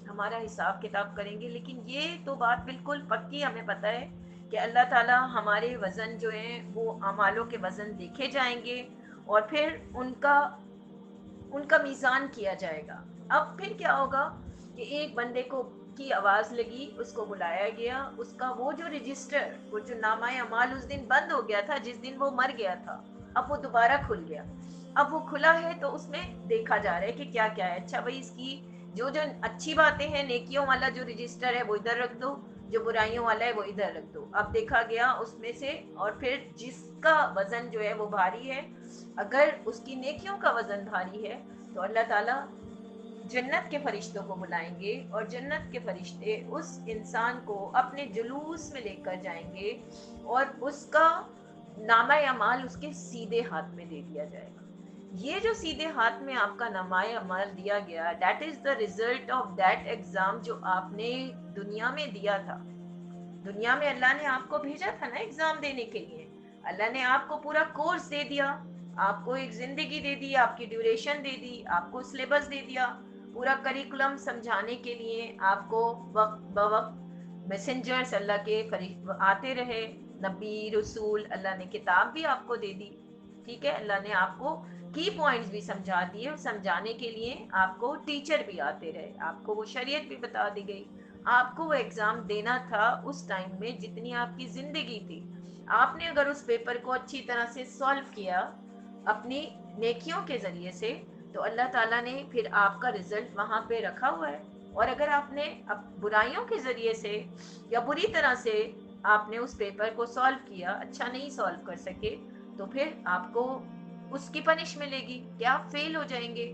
हमारा हिसाब किताब करेंगे, लेकिन ये तो बात बिल्कुल पक्की हमें पता है कि अल्लाह ताला हमारे वजन जो है वो अमालों के वजन देखे जाएंगे और फिर उनका उनका मीज़ान किया जाएगा। अब फिर क्या होगा कि एक बंदे को की आवाज़ लगी, उसको बुलाया गया, उसका वो जो रजिस्टर, वो जो नामाए अमाल उस दिन बंद हो गया था जिस दिन वो मर गया था, अब वो दोबारा खुल गया। अब वो खुला है तो उसमें देखा जा रहा है कि क्या क्या है। अच्छा भाई, इसकी जो जो अच्छी बातें हैं, नेकियों वाला जो रजिस्टर है वो इधर रख दो, جو برائیوں والا ہے وہ ادھر رکھ دو. اب دیکھا گیا اس میں سے. اور پھر جس کا وزن جو ہے وہ بھاری ہے, اگر اس کی نیکیوں کا وزن بھاری ہے, تو اللہ تعالیٰ جنت کے فرشتوں کو بلائیں گے, اور جنت کے فرشتے اس انسان کو اپنے جلوس میں لے کر جائیں گے, اور اس کا نامہ اعمال اس کے سیدھے ہاتھ میں دے دیا جائے گا. یہ جو سیدھے ہاتھ میں آپ کا نامہ اعمال دیا گیا, that is the result of that exam جو آپ نے دنیا میں دیا تھا. دنیا میں اللہ نے آپ کو بھیجا تھا نا ایگزام دینے کے لیے. اللہ نے آپ کو پورا کورس دے دیا, آپ کو ایک زندگی دے دی, آپ کی ڈیوریشن دے دی, آپ کو سلیبس دے دیا, پورا کریکولم سمجھانے کے لیے آپ کو وقت بوقت میسنجرز اللہ کے آتے رہے, نبی رسول, اللہ نے کتاب بھی آپ کو دے دی. ٹھیک ہے, اللہ نے آپ کو کی پوائنٹس بھی سمجھا دیے, اور سمجھانے کے لیے آپ کو ٹیچر بھی آتے رہے, آپ کو وہ شریعت بھی بتا دی گئی. آپ کو وہ ایگزام دینا تھا اس ٹائم میں جتنی آپ کی زندگی تھی. آپ نے اگر اس پیپر کو اچھی طرح سے سالو کیا اپنی نیکیوں کے ذریعے سے, تو اللہ تعالیٰ نے پھر آپ کا رزلٹ وہاں پہ رکھا ہوا ہے. اور اگر آپ نے برائیوں کے ذریعے سے یا بری طرح سے آپ نے اس پیپر کو سالو کیا, اچھا نہیں سالو کر سکے, تو پھر آپ کو اس کی پنش ملے گی کہ آپ فیل ہو جائیں گے.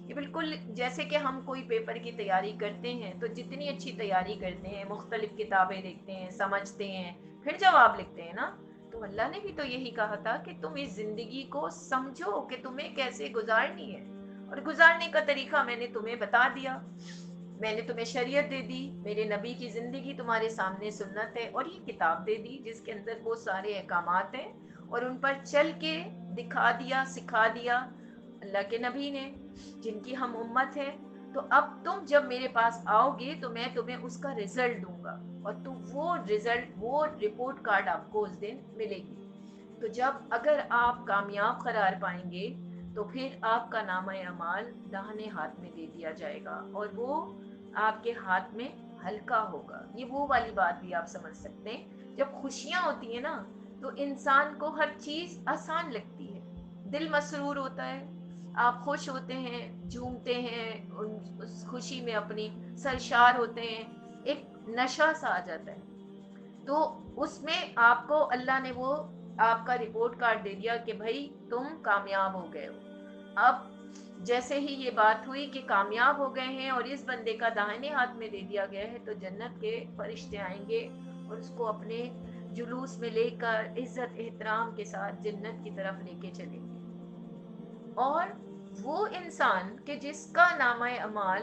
یہ بالکل جیسے کہ ہم کوئی پیپر کی تیاری کرتے ہیں, تو جتنی اچھی تیاری کرتے ہیں, مختلف کتابیں دیکھتے ہیں, سمجھتے ہیں, پھر جواب لکھتے ہیں نا, تو اللہ نے بھی تو یہی کہا تھا کہ تم اس زندگی کو سمجھو کہ تمہیں کیسے گزارنی ہے, اور گزارنے کا طریقہ میں نے تمہیں بتا دیا. میں نے تمہیں شریعت دے دی, میرے نبی کی زندگی تمہارے سامنے سنت ہے, اور یہ کتاب دے دی جس کے اندر وہ سارے احکامات ہیں, اور ان پر چل کے دکھا دیا, سکھا دیا اللہ کے نبی نے, جن کی ہم امت ہیں. تو اب تم جب میرے پاس آؤ گے تو میں تمہیں اس کا رزلٹ دوں گا, اور تو وہ رزلٹ, وہ رپورٹ کارڈ آپ کو اس دن ملے گی. تو جب اگر آپ کامیاب قرار پائیں گے, تو پھر آپ کا نامہ اعمال داہنے ہاتھ میں دے دیا جائے گا, اور وہ آپ کے ہاتھ میں ہلکا ہوگا. یہ وہ والی بات بھی آپ سمجھ سکتے ہیں, جب خوشیاں ہوتی ہیں نا تو انسان کو ہر چیز آسان لگتی ہے, دل مسرور ہوتا ہے, آپ خوش ہوتے ہیں, جھومتے ہیں, اس خوشی میں اپنی سرشار ہوتے ہیں, ایک نشہ سا آ جاتا ہے. تو اس میں آپ کو اللہ نے وہ آپ کا رپورٹ کارڈ دے دیا کہ بھائی تم کامیاب ہو گئے ہو. اب جیسے ہی یہ بات ہوئی کہ کامیاب ہو گئے ہیں اور اس بندے کا داہنے ہاتھ میں دے دیا گیا ہے, تو جنت کے فرشتے آئیں گے اور اس کو اپنے جلوس میں لے کر عزت احترام کے ساتھ جنت کی طرف لے کے چلیں گے. اور وہ انسان کہ جس کا نامہ اعمال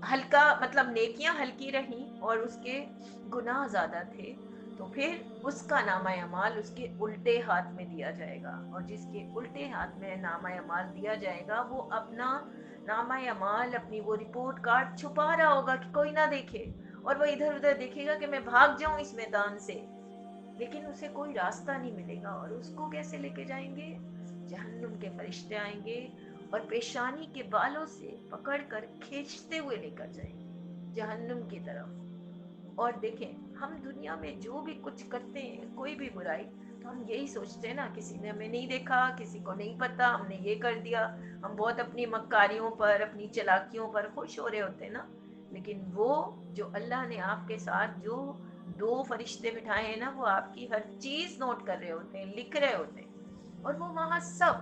ہلکا, مطلب نیکیاں ہلکی رہیں اور اس کے گناہ زیادہ تھے, تو پھر اس کا نامہ اعمال اس کے الٹے ہاتھ میں دیا جائے گا. اور جس کے الٹے ہاتھ میں نامہ اعمال دیا جائے گا, وہ اپنا نامہ اعمال, اپنی وہ رپورٹ کارڈ چھپا رہا ہوگا کہ کوئی نہ دیکھے, اور وہ ادھر ادھر دیکھے گا کہ میں بھاگ جاؤں اس میدان سے, لیکن اسے کوئی راستہ نہیں ملے گا. اور اس کو کیسے لے کے جائیں گے؟ جہنم کے فرشتے آئیں گے اور پیشانی کے بالوں سے پکڑ کر کھینچتے ہوئے لے کر جائیں گے جہنم کی طرف. اور دیکھیں, ہم دنیا میں جو بھی کچھ کرتے ہیں, کوئی بھی برائی, تو ہم یہی سوچتے ہیں نا, کسی نے ہمیں نہیں دیکھا, کسی کو نہیں پتا, ہم نے یہ کر دیا. ہم بہت اپنی مکاریوں پر, اپنی چلاکیوں پر خوش ہو رہے ہوتے ہیں نا, لیکن وہ جو اللہ نے آپ کے ساتھ جو دو فرشتے بٹھائے ہیں نا, وہ آپ کی ہر چیز نوٹ کر رہے ہوتے ہیں, لکھ رہے ہوتے ہیں. اور وہ وہاں سب,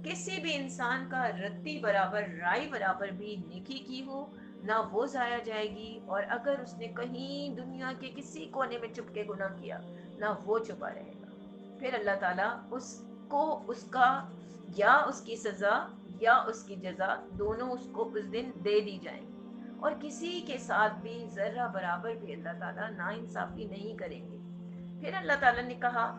کسی بھی انسان کا رتی برابر, رائی برابر بھی نیکی کی ہو نہ وہ ضائع جائے گی, اور اگر اس نے کہیں دنیا کے کسی کونے میں چھپ کے گناہ کیا, نہ وہ چھپا رہے گا. پھر اللہ تعالیٰ اس کو اس کا یا اس کی سزا یا اس کی جزا دونوں اس کو اس دن دے دی جائیں گی, اور کسی کے ساتھ بھی ذرہ برابر بھی اللہ تعالیٰ ناانصافی نہیں کریں گے. پھر اللہ تعالیٰ نے کہا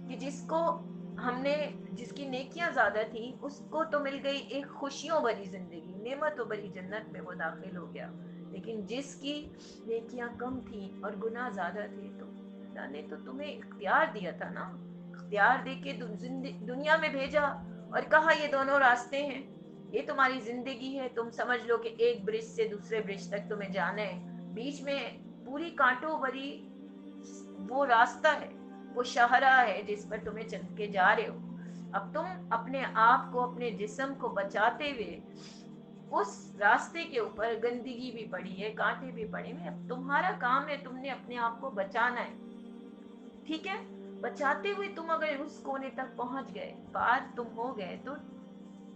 کہ جس کو ہم نے, جس کی نیکیاں زیادہ تھیں, اس کو تو مل گئی ایک خوشیوں بھری زندگی, نعمتوں بھری جنت میں وہ داخل ہو گیا. لیکن جس کی نیکیاں کم تھیں اور گناہ زیادہ تھے, تو اللہ نے تو تمہیں اختیار دیا تھا نا, اختیار دے کے دنیا میں بھیجا اور کہا یہ دونوں راستے ہیں, یہ تمہاری زندگی ہے, تم سمجھ لو کہ ایک برج سے دوسرے برج تک تمہیں جانا ہے, بیچ میں پوری کانٹوں بھری وہ راستہ ہے, وہ شاہراہ ہے جس پر تمہیں چل کے جا رہے ہو. اب تم اپنے آپ کو, اپنے جسم کو بچاتے ہوئے उस रास्ते के ऊपर गंदगी भी पड़ी है, कांटे भी पड़े हैं, तुम्हारा काम है, तुमने अपने आप को बचाना है, ठीक है। बचाते हुए तुम अगर उस कोने तक पहुंच गए, पार तुम हो गए, तो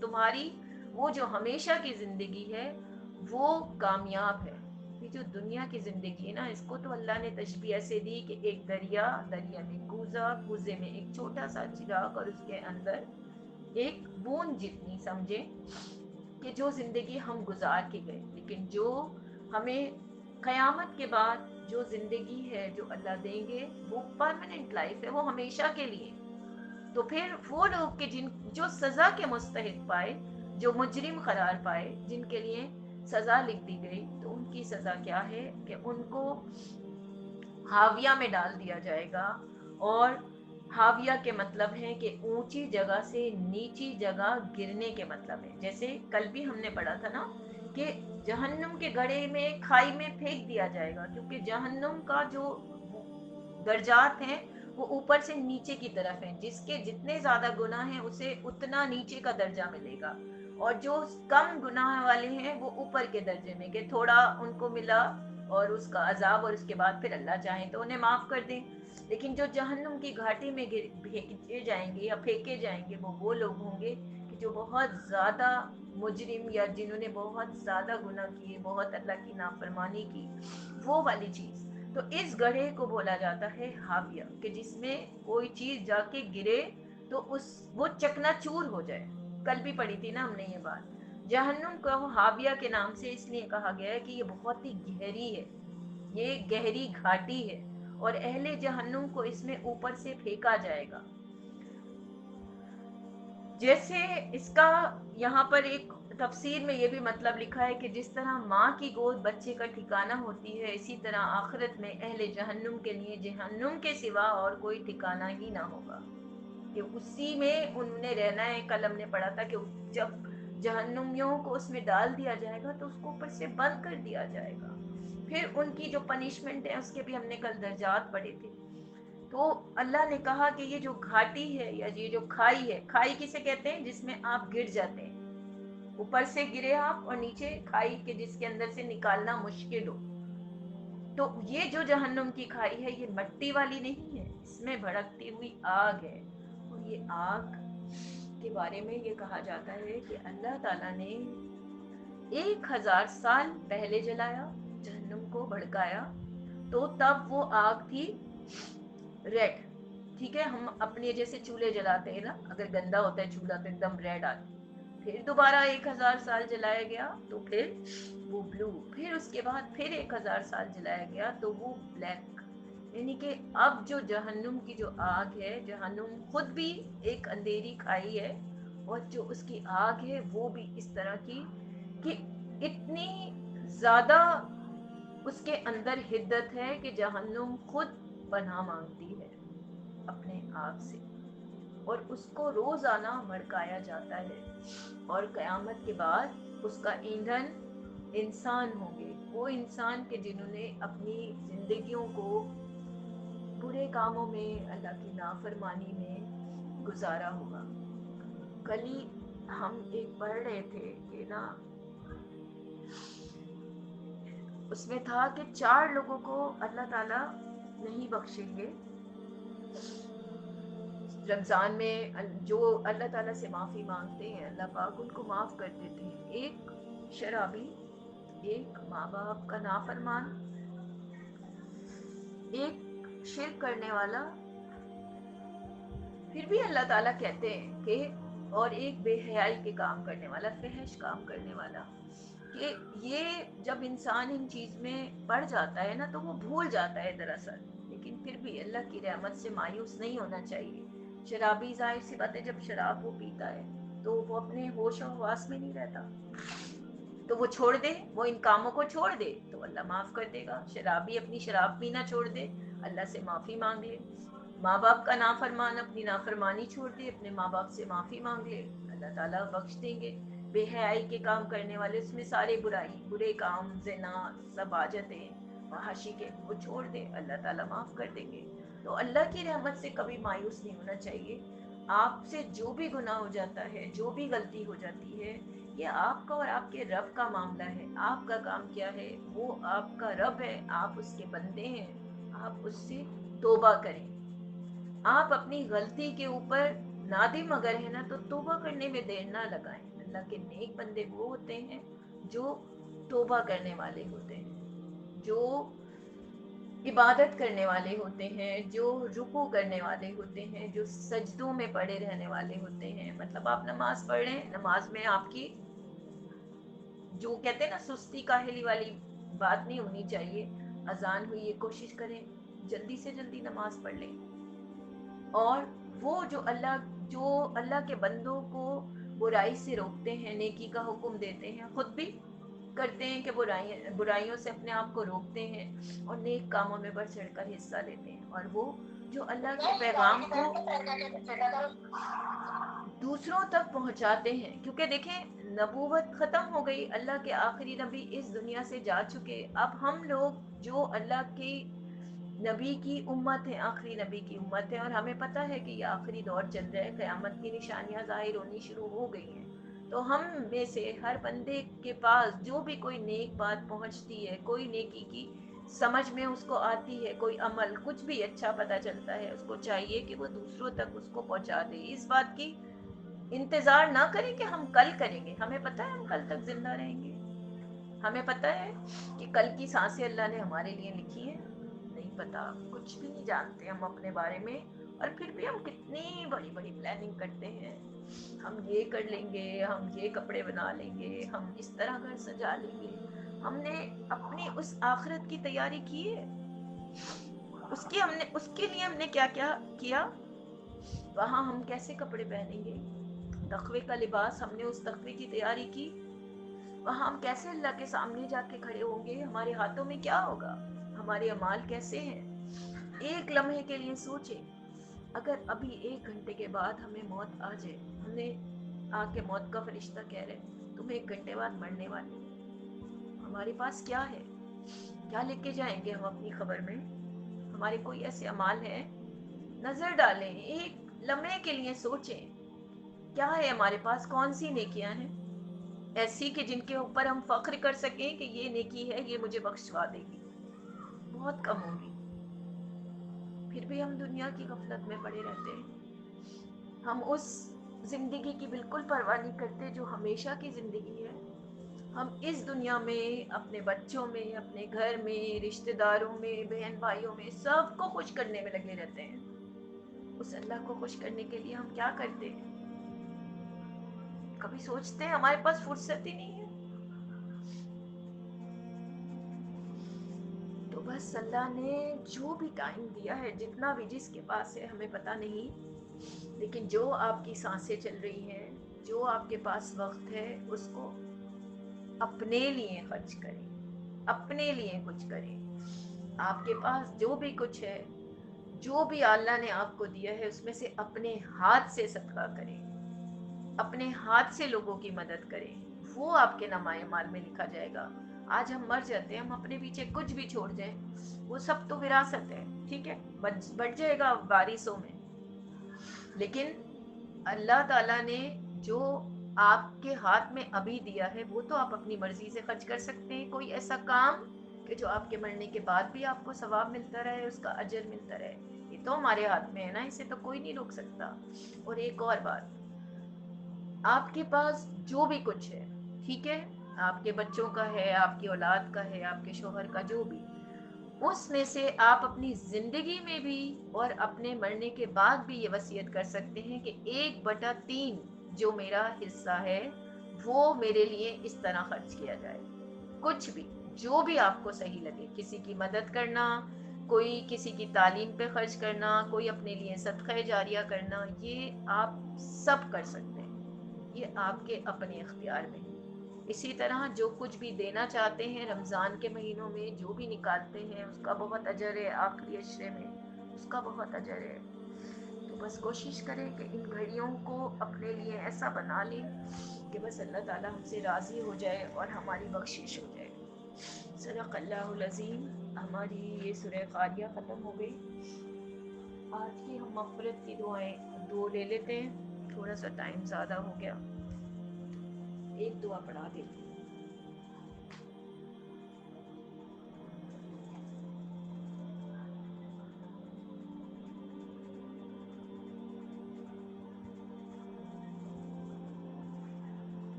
तुम्हारी वो जो हमेशा की जिंदगी है वो कामयाब है। ये जो दुनिया की जिंदगी है ना, इसको तो अल्लाह ने तशबीह ऐसे दी कि एक दरिया, दरिया में कूजा, कूजे में एक छोटा सा चिराग और उसके अंदर एक बूंद जितनी, समझे कि जो जिंदगी हम गुजार के गए, लेकिन जो हमें कयामत के बाद जो जिंदगी है जो अल्लाह देंगे वो परमानेंट लाइफ है, वो हमेशा के लिए। तो फिर वो लोग के जिन जो सजा के मुस्तहिक पाए, जो मुजरिम करार पाए, जिनके लिए सजा लिख दी गई, तो उनकी सजा क्या है कि उनको हाविया में डाल दिया जाएगा। और हाविया के मतलब है कि ऊंची जगह से नीची जगह गिरने के मतलब है। जैसे कल भी हमने पढ़ा था ना कि जहन्नुम के गड्ढे में, खाई में फेंक दिया जाएगा, क्योंकि जहन्नुम का जो दर्जात हैं वो ऊपर से नीचे की तरफ हैं, जिसके जितने ज्यादा गुनाह हैं उसे उतना नीचे का दर्जा मिलेगा, और जो कम गुनाह वाले हैं वो ऊपर के दर्जे में, कि थोड़ा उनको मिला और उसका अजाब, और उसके बाद फिर अल्लाह चाहे तो उन्हें माफ कर दे। लेकिन जो जहन्नुम की घाटी में फेंके जाएंगे या फेंके जाएंगे, वो लोग होंगे कि जो बहुत ज्यादा मुजरिम, या जिन्होंने बहुत ज्यादा गुनाह किए, बहुत अल्लाह की नाफरमानी की, वो वाली चीज। तो इस गड्ढे को बोला जाता है हाविया, कि जिसमें कोई चीज जाके गिरे तो उस वो चकनाचूर हो जाए। कल भी पढ़ी थी ना हमने ये बात। जहन्नुम को हाविया के नाम से इसलिए कहा गया है कि ये बहुत ही गहरी है, ये गहरी घाटी है, और अहले जहन्नुम को इसमें ऊपर से फेंका जाएगा। जैसे इसका यहाँ पर एक तफसीर में ये भी मतलब लिखा है कि जिस तरह माँ की गोद बच्चे का ठिकाना होती है, इसी तरह आखिरत में अहले जहन्नुम के लिए जहन्नुम के सिवा और कोई ठिकाना ही ना होगा, कि उसी में उन्होंने रहना है। कल हमने पढ़ा था कि जब जहन्नुमियों को उसमें डाल दिया जाएगा तो उसको ऊपर से बंद कर दिया जाएगा। फिर उनकी जो पनिशमेंट है उसके भी हमने कल दर्जात पढ़े थे। तो अल्लाह ने कहा कि ये जो घाटी है या ये जो खाई है, खाई किसे कहते हैं, जिसमें आप गिर जाते हैं, ऊपर से गिरे आप और नीचे खाई के जिसके अंदर से निकालना मुश्किल हो। तो ये जो जहन्नुम की खाई है ये मट्टी वाली नहीं है, इसमें भड़कती हुई आग है। और ये आग के बारे में ये कहा जाता है कि अल्लाह ताला ने 1000 साल पहले जलाया, जहन्नुम को भड़काया, तो तब वो आग थी रेड। ठीक है, हम अपने जैसे चूल्हे जलाते हैं ना, अगर गंदा होता है चूल्हा तो एकदम रेड आती, फिर दोबारा 1000 साल जलाया गया तो फिर वो ब्लू, फिर उसके बाद फिर 1000 साल जलाया गया तो वो ब्लैक। यानी कि अब जो जहन्नुम की जो आग है, जहन्नुम खुद भी एक अंधेरी खाई है, और जो उसकी आग है वो भी इस तरह की कि इतनी ज्यादा उसके अंदर हिद्दत है कि जहन्नुम खुद पनाह मांगती है अपने आग से, और उसको रोजाना भड़काया जाता है। और कयामत के बाद उसका ईंधन इंसान होंगे, वो इंसान के जिन्होंने अपनी जिंदगियों को बुरे कामों में, अल्लाह की नाफरमानी में गुजारा होगा। कल ही हम एक पढ़ रहे थे कि ना, उसमें था कि 4 लोगों को अल्लाह ताला नहीं बख्शेंगे रमजान में, जो अल्लाह ताला से माफी मांगते हैं अल्लाह पाक उनको माफ कर देते हैं। एक शराबी, एक माँ बाप का नाफरमान, एक शिर्क करने वाला, फिर भी अल्लाह ताला कहते हैं कि, और एक बेहयाई के काम करने वाला, फहश काम करने वाला, कि ये जब इंसान इन चीज में पड़ जाता है ना तो वो भूल जाता है दरअसल। लेकिन फिर भी अल्लाह की रहमत से मायूस नहीं होना चाहिए। शराबी, जाहिर सी बात है, जब शराब वो पीता है तो वो अपने होश और हवास में नहीं रहता, तो वो छोड़ दे, वो इन कामों को छोड़ दे तो अल्लाह माफ कर देगा। शराबी अपनी शराब पीना छोड़ दे, अल्लाह से माफी मांग ले। माँ बाप का नाफरमान अपनी नाफरमानी छोड़ दे, अपने माँ बाप से माफी मांग ले, अल्लाह ताला बख्श देंगे। बेहयाई के काम करने वाले, उसमें सारे बुराई, बुरे काम, ज़िना, सब आजतें, फहाशी के, वो छोड़ दे, अल्लाह ताला माफ कर देंगे। तो अल्लाह की रहमत से कभी मायूस नहीं होना चाहिए। आपसे जो भी गुनाह हो जाता है, जो भी गलती हो जाती है, یہ آپ کا اور آپ کے رب کا معاملہ ہے. آپ کا کام کیا ہے؟ وہ آپ کا رب ہے, آپ اس کے بندے ہیں, آپ اس سے توبہ کریں. آپ اپنی غلطی کے اوپر نادم اگر ہے نا تو توبہ کرنے میں دیر نہ لگائیں. اللہ کے نیک بندے وہ ہوتے ہیں جو توبہ کرنے والے ہوتے ہیں, جو عبادت کرنے والے ہوتے ہیں, جو رکوع کرنے والے ہوتے ہیں, جو سجدوں میں پڑے رہنے والے ہوتے ہیں. مطلب آپ نماز پڑھ رہے ہیں, نماز میں آپ کی جو کہتے ہیں نا سستی کاہلی والی بات نہیں ہونی چاہیے. اذان ہوئی, یہ کوشش کریں جلدی سے جلدی نماز پڑھ لیں. اور وہ جو اللہ کے بندوں کو برائی سے روکتے ہیں, نیکی کا حکم دیتے ہیں, خود بھی کرتے ہیں کہ برائیوں سے اپنے آپ کو روکتے ہیں اور نیک کاموں میں بڑھ چڑھ کر حصہ لیتے ہیں. اور وہ جو اللہ کے پیغام کو دوسروں تک پہنچاتے ہیں, کیونکہ دیکھیں نبوت ختم ہو گئی, اللہ کے آخری نبی اس دنیا سے جا چکے. اب ہم لوگ جو اللہ کی نبی کی امت ہے, آخری نبی کی امت ہے, اور ہمیں پتہ ہے کہ یہ آخری دور چل رہا ہے, قیامت کی نشانیاں ظاہر ہونی شروع ہو گئی ہیں. تو ہم میں سے ہر بندے کے پاس جو بھی کوئی نیک بات پہنچتی ہے, کوئی نیکی کی سمجھ میں اس کو آتی ہے, کوئی عمل کچھ بھی اچھا پتہ چلتا ہے, اس کو چاہیے کہ وہ دوسروں تک اس کو پہنچا دے. اس بات کی انتظار نہ کریں کہ ہم کل کریں گے. ہمیں پتہ ہے ہم کل تک زندہ رہیں گے, ہمیں پتہ ہے کہ کل کی سانسیں اللہ نے ہمارے لیے لکھی ہیں. نہیں پتا, کچھ بھی نہیں جانتے ہم اپنے بارے میں, اور پھر بھی ہم کتنی بڑی بڑی پلاننگ کرتے ہیں. ہم یہ کر لیں گے, ہم یہ کپڑے بنا لیں گے, ہم اس طرح گھر سجا لیں گے. ہم نے اپنی اس آخرت کی تیاری کی ہے, اس کے لیے ہم نے کیا کیا کیا. وہاں ہم کیسے کپڑے پہنیں گے, تقوی کا لباس, ہم نے اس تقوی کی تیاری کی. وہاں ہم کیسے اللہ کے سامنے جا کے کھڑے ہوں گے, ہمارے ہاتھوں میں کیا ہوگا, ہمارے اعمال کیسے ہیں. ایک لمحے کے لیے سوچیں, اگر ابھی 1 گھنٹے کے بعد ہمیں موت آ جائے, ہم نے آ کے موت کا فرشتہ کہہ رہے تم 1 گھنٹے بعد مرنے والے, ہمارے پاس کیا ہے, کیا لے کے جائیں گے ہم اپنی خبر میں. ہمارے کوئی ایسے اعمال ہیں, نظر ڈالیں, ایک لمحے کے لیے سوچیں کیا ہے ہمارے پاس, کون سی نیکیاں ہیں ایسی کہ جن کے اوپر ہم فخر کر سکیں کہ یہ نیکی ہے, یہ مجھے بخشوا دے گی. بہت کم ہوگی. پھر بھی ہم دنیا کی غفلت میں پڑے رہتے ہیں. ہم اس زندگی کی بالکل پرواہ نہیں کرتے جو ہمیشہ کی زندگی ہے. ہم اس دنیا میں اپنے بچوں میں, اپنے گھر میں, رشتہ داروں میں, بہن بھائیوں میں, سب کو خوش کرنے میں لگے رہتے ہیں. اس اللہ کو خوش کرنے کے لیے ہم کیا کرتے ہیں, کبھی سوچتے ہیں؟ ہمارے پاس فرصت ہی نہیں ہے. تو بس اللہ نے جو بھی ٹائم دیا ہے, جتنا بھی جس کے پاس ہے ہمیں پتہ نہیں, لیکن جو آپ کی سانسیں چل رہی ہیں, جو آپ کے پاس وقت ہے, اس کو اپنے لیے خرچ کریں, اپنے لیے کچھ کریں. آپ کے پاس جو بھی کچھ ہے, جو بھی اللہ نے آپ کو دیا ہے, اس میں سے اپنے ہاتھ سے صدقہ کریں, اپنے ہاتھ سے لوگوں کی مدد کریں, وہ آپ کے نمائے مال میں لکھا جائے گا. آج ہم مر جاتے ہیں, ہم اپنے پیچھے کچھ بھی چھوڑ جائیں, وہ سب تو وراثت ہے, ٹھیک ہے, بٹ جائے گا وارثوں میں. لیکن اللہ تعالیٰ نے جو آپ کے ہاتھ میں ابھی دیا ہے, وہ تو آپ اپنی مرضی سے خرچ کر سکتے ہیں. کوئی ایسا کام کہ جو آپ کے مرنے کے بعد بھی آپ کو ثواب ملتا رہے, اس کا اجر ملتا رہے, یہ تو ہمارے ہاتھ میں ہے نا, اسے تو کوئی نہیں روک سکتا. اور ایک اور بات, آپ کے پاس جو بھی کچھ ہے, ٹھیک ہے, آپ کے بچوں کا ہے, آپ کی اولاد کا ہے, آپ کے شوہر کا, جو بھی, اس میں سے آپ اپنی زندگی میں بھی اور اپنے مرنے کے بعد بھی یہ وصیت کر سکتے ہیں کہ 1/3 جو میرا حصہ ہے وہ میرے لیے اس طرح خرچ کیا جائے. کچھ بھی, جو بھی آپ کو صحیح لگے, کسی کی مدد کرنا, کوئی کسی کی تعلیم پہ خرچ کرنا, کوئی اپنے لیے صدقہ جاریہ کرنا, یہ آپ سب کر سکتے ہیں, یہ آپ کے اپنے اختیار میں. اسی طرح جو کچھ بھی دینا چاہتے ہیں رمضان کے مہینوں میں, جو بھی نکالتے ہیں, اس کا بہت اجر ہے, آخری عشرے میں اس کا بہت اجر ہے. تو بس کوشش کریں کہ ان گھڑیوں کو اپنے لیے ایسا بنا لیں کہ بس اللہ تعالیٰ ہم سے راضی ہو جائے اور ہماری بخشش ہو جائے. صدق اللہ العظیم. ہماری یہ سورہ قاریہ ختم ہو گئی. آج کی ہم مغفرت کی دعائیں 2 لے لیتے ہیں, تھوڑا سا ٹائم زیادہ ہو گیا. ایک دعا پڑھا دیتی ہوں۔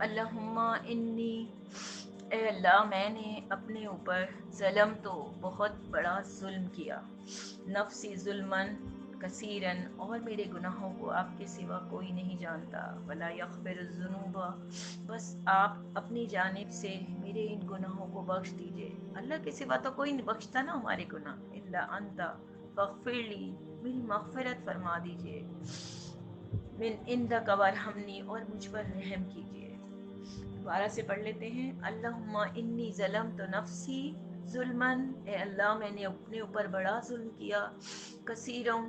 اللہم انی، اے اللہ میں نے اپنے اوپر ظلم تو بہت بڑا ظلم کیا، نفسی ظلمن کثیرن، اور میرے گناہوں کو آپ کے سوا کوئی نہیں جانتا، ولا یغفر الذنوب، بس آپ اپنی جانب سے میرے ان گناہوں کو بخش دیجئے، اللہ کے سوا تو کوئی نہیں بخشتا نا ہمارے گناہ، الا انت فاغفر لی، میری مغفرت فرما دیجئے، من عندک وارحمنی، اور مجھ پر رحم کیجئے۔ دوبارہ سے پڑھ لیتے ہیں، اللہم انی ظلمت نفسی ظلمن، اے اللہ میں نے اپنے اوپر بڑا ظلم کیا، کثیروں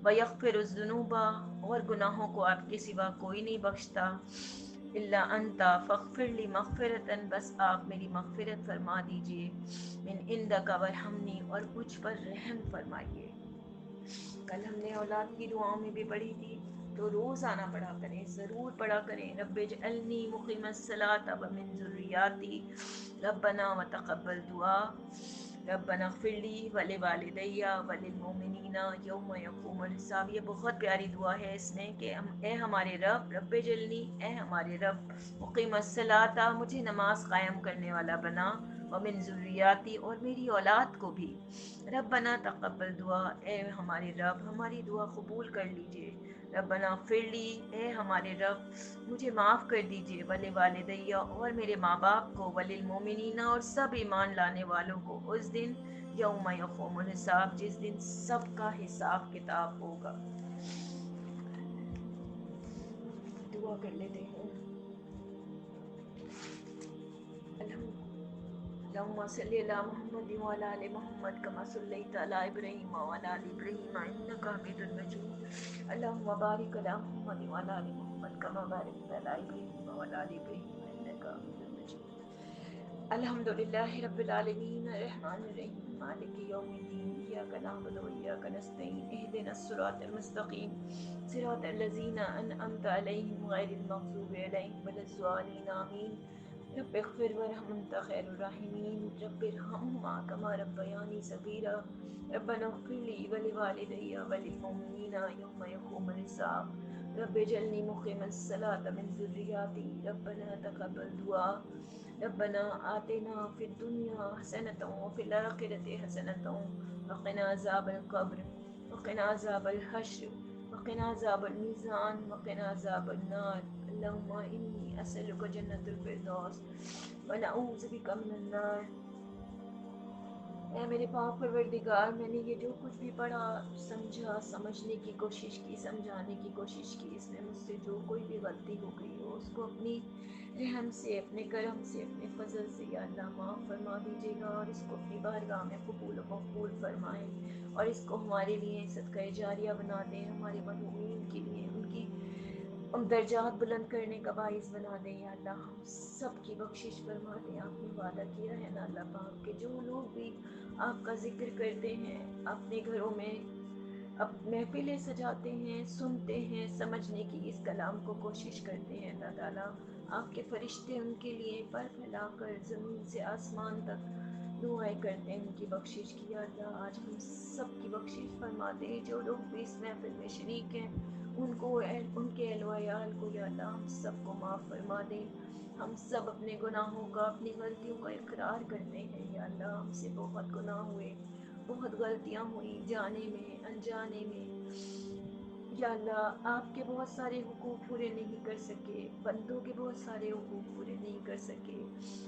ویغفر الذنوب، اور گناہوں کو آپ کے سوا کوئی نہیں بخشتا، الا انت فاغفر لی مغفرتن، بس آپ میری مغفرت فرما دیجئے، من عندک وارحمنی، اور مجھ پر رحم فرمائیے۔ کل ہم نے اولاد کی دعاؤں میں بھی پڑھی تھی، تو روزانہ پڑھا کریں، ضرور پڑھا کریں، رب اجعلنی مقیم الصلاۃ ومن ذریاتی، ربنا وتقبل دعا، ربنا اغفر لی ولوالدی وللمؤمنین یوم یقوم الحساب۔ یہ بہت پیاری دعا ہے اس میں کہ اے ہمارے رب، رب اجعلنی، اے ہمارے رب، مقیم الصلاۃ، مجھے نماز قائم کرنے والا بنا، ومن ذریاتی، اور میری اولاد کو بھی، ربنا تقبل دعا، اے ہمارے رب ہماری دعا قبول کر لیجئے، ربنا اغفر لی، اے ہمارے رب مجھے معاف کر دیجئے، ولی والدیہ، اور میرے ماں باپ کو، وللمؤمنین، اور سب ایمان لانے والوں کو، اس دن یوم یقوم الحساب، جس دن سب کا حساب کتاب ہوگا۔ دعا کر لیتے ہیں۔ اللهم صل على محمد وعلى ال محمد كما صليت على ابراهيم وعلى ال ابراهيم انك حميد مجيد، اللهم بارك على محمد وعلى ال محمد كما باركت على ابراهيم وعلى ال ابراهيم انك حميد مجيد۔ الحمد لله رب العالمين الرحمن الرحيم مالك يوم الدين، اياك نعبد واياك نستعين، اهدنا الصراط المستقيم صراط الذين انعمت عليهم غير المغضوب عليهم ولا الضالين آمين۔ رب اغفر ورحم انت خیر الراحمین، رب ارحمہما کما ربیانی صغیرا، ربنا اغفر لی ولوالدی وللمؤمنین یوم یقوم الحساب، رب اجعلنی مقیم الصلاۃ من ذریاتی، ربنا تقبل دعا، ربنا آتنا فی الدنیا حسنۃ وفی الآخرۃ حسنۃ وقنا عذاب القبر وقنا عذاب الحشر وقنا عذاب المیزان وقنا عذاب النار، اللہم انی اسألک جنت الفردوس ونعوذ بک من النار۔ اے میرے پاک پروردگار، میں نے یہ جو کچھ بھی پڑھا، سمجھا، سمجھنے کی کوشش کی، سمجھانے کی کوشش کی، اس میں مجھ سے جو کوئی بھی غلطی ہو گئی ہو، اس کو اپنی رحم سے، اپنے کرم سے، اپنے فضل سے یا اللہ معاف فرما دیجیے گا، اور اس کو اپنی بارگاہ میں قبول و مقبول فرمائیں، اور اس کو ہمارے لیے صدقہ جاریہ بنا دیں، ہمارے مرحومین کے لیے ان کی درجات بلند کرنے کا باعث بنا دیں یا اللہ، ہم سب کی بخشش فرما دیں۔ آپ نے وعدہ کیا ہے نا اللہ پاک کہ جو لوگ بھی آپ کا ذکر کرتے ہیں، اپنے گھروں میں اب محفلیں سجاتے ہیں، سنتے ہیں، سمجھنے کی اس کلام کو کوشش کرتے ہیں، اللہ تعالیٰ آپ کے فرشتے ان کے لیے پر پھیلا کر زمین سے آسمان تک دعائیں کرتے ہیں ان کی بخشش کی، یا اللہ آج ہم سب کی بخشش فرما دیں، جو لوگ بھی اس محفل میں شریک ہیں ان کو، ان کے اہل و عیال کو، یا اللہ ہم سب کو معاف فرما دیں۔ ہم سب اپنے گناہوں کا، اپنی غلطیوں کا اقرار کرتے ہیں یا اللہ، ہم سے بہت گناہ ہوئے، بہت غلطیاں ہوئیں، جانے میں، انجانے میں، یا اللہ آپ کے بہت سارے حقوق پورے نہیں کر سکے، بندوں کے بہت سارے حقوق پورے نہیں کر سکے،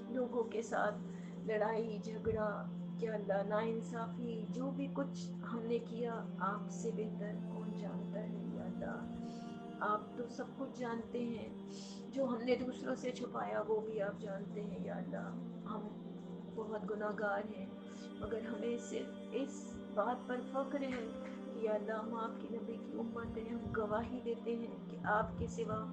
لوگوں کے ساتھ لڑائی جھگڑا، یا اللہ ناانصافی، جو بھی کچھ ہم نے کیا، آپ سے بہتر کون جانتا ہے یا اللہ، آپ تو سب کچھ جانتے ہیں، جو ہم نے دوسروں سے چھپایا وہ بھی آپ جانتے ہیں یا اللہ، ہم بہت گناہ گار ہیں مگر ہمیں صرف اس بات پر فخر ہے کہ یا اللہ ہم آپ کے نبی کی امت ہیں، ہم گواہی دیتے ہیں کہ آپ کے سوا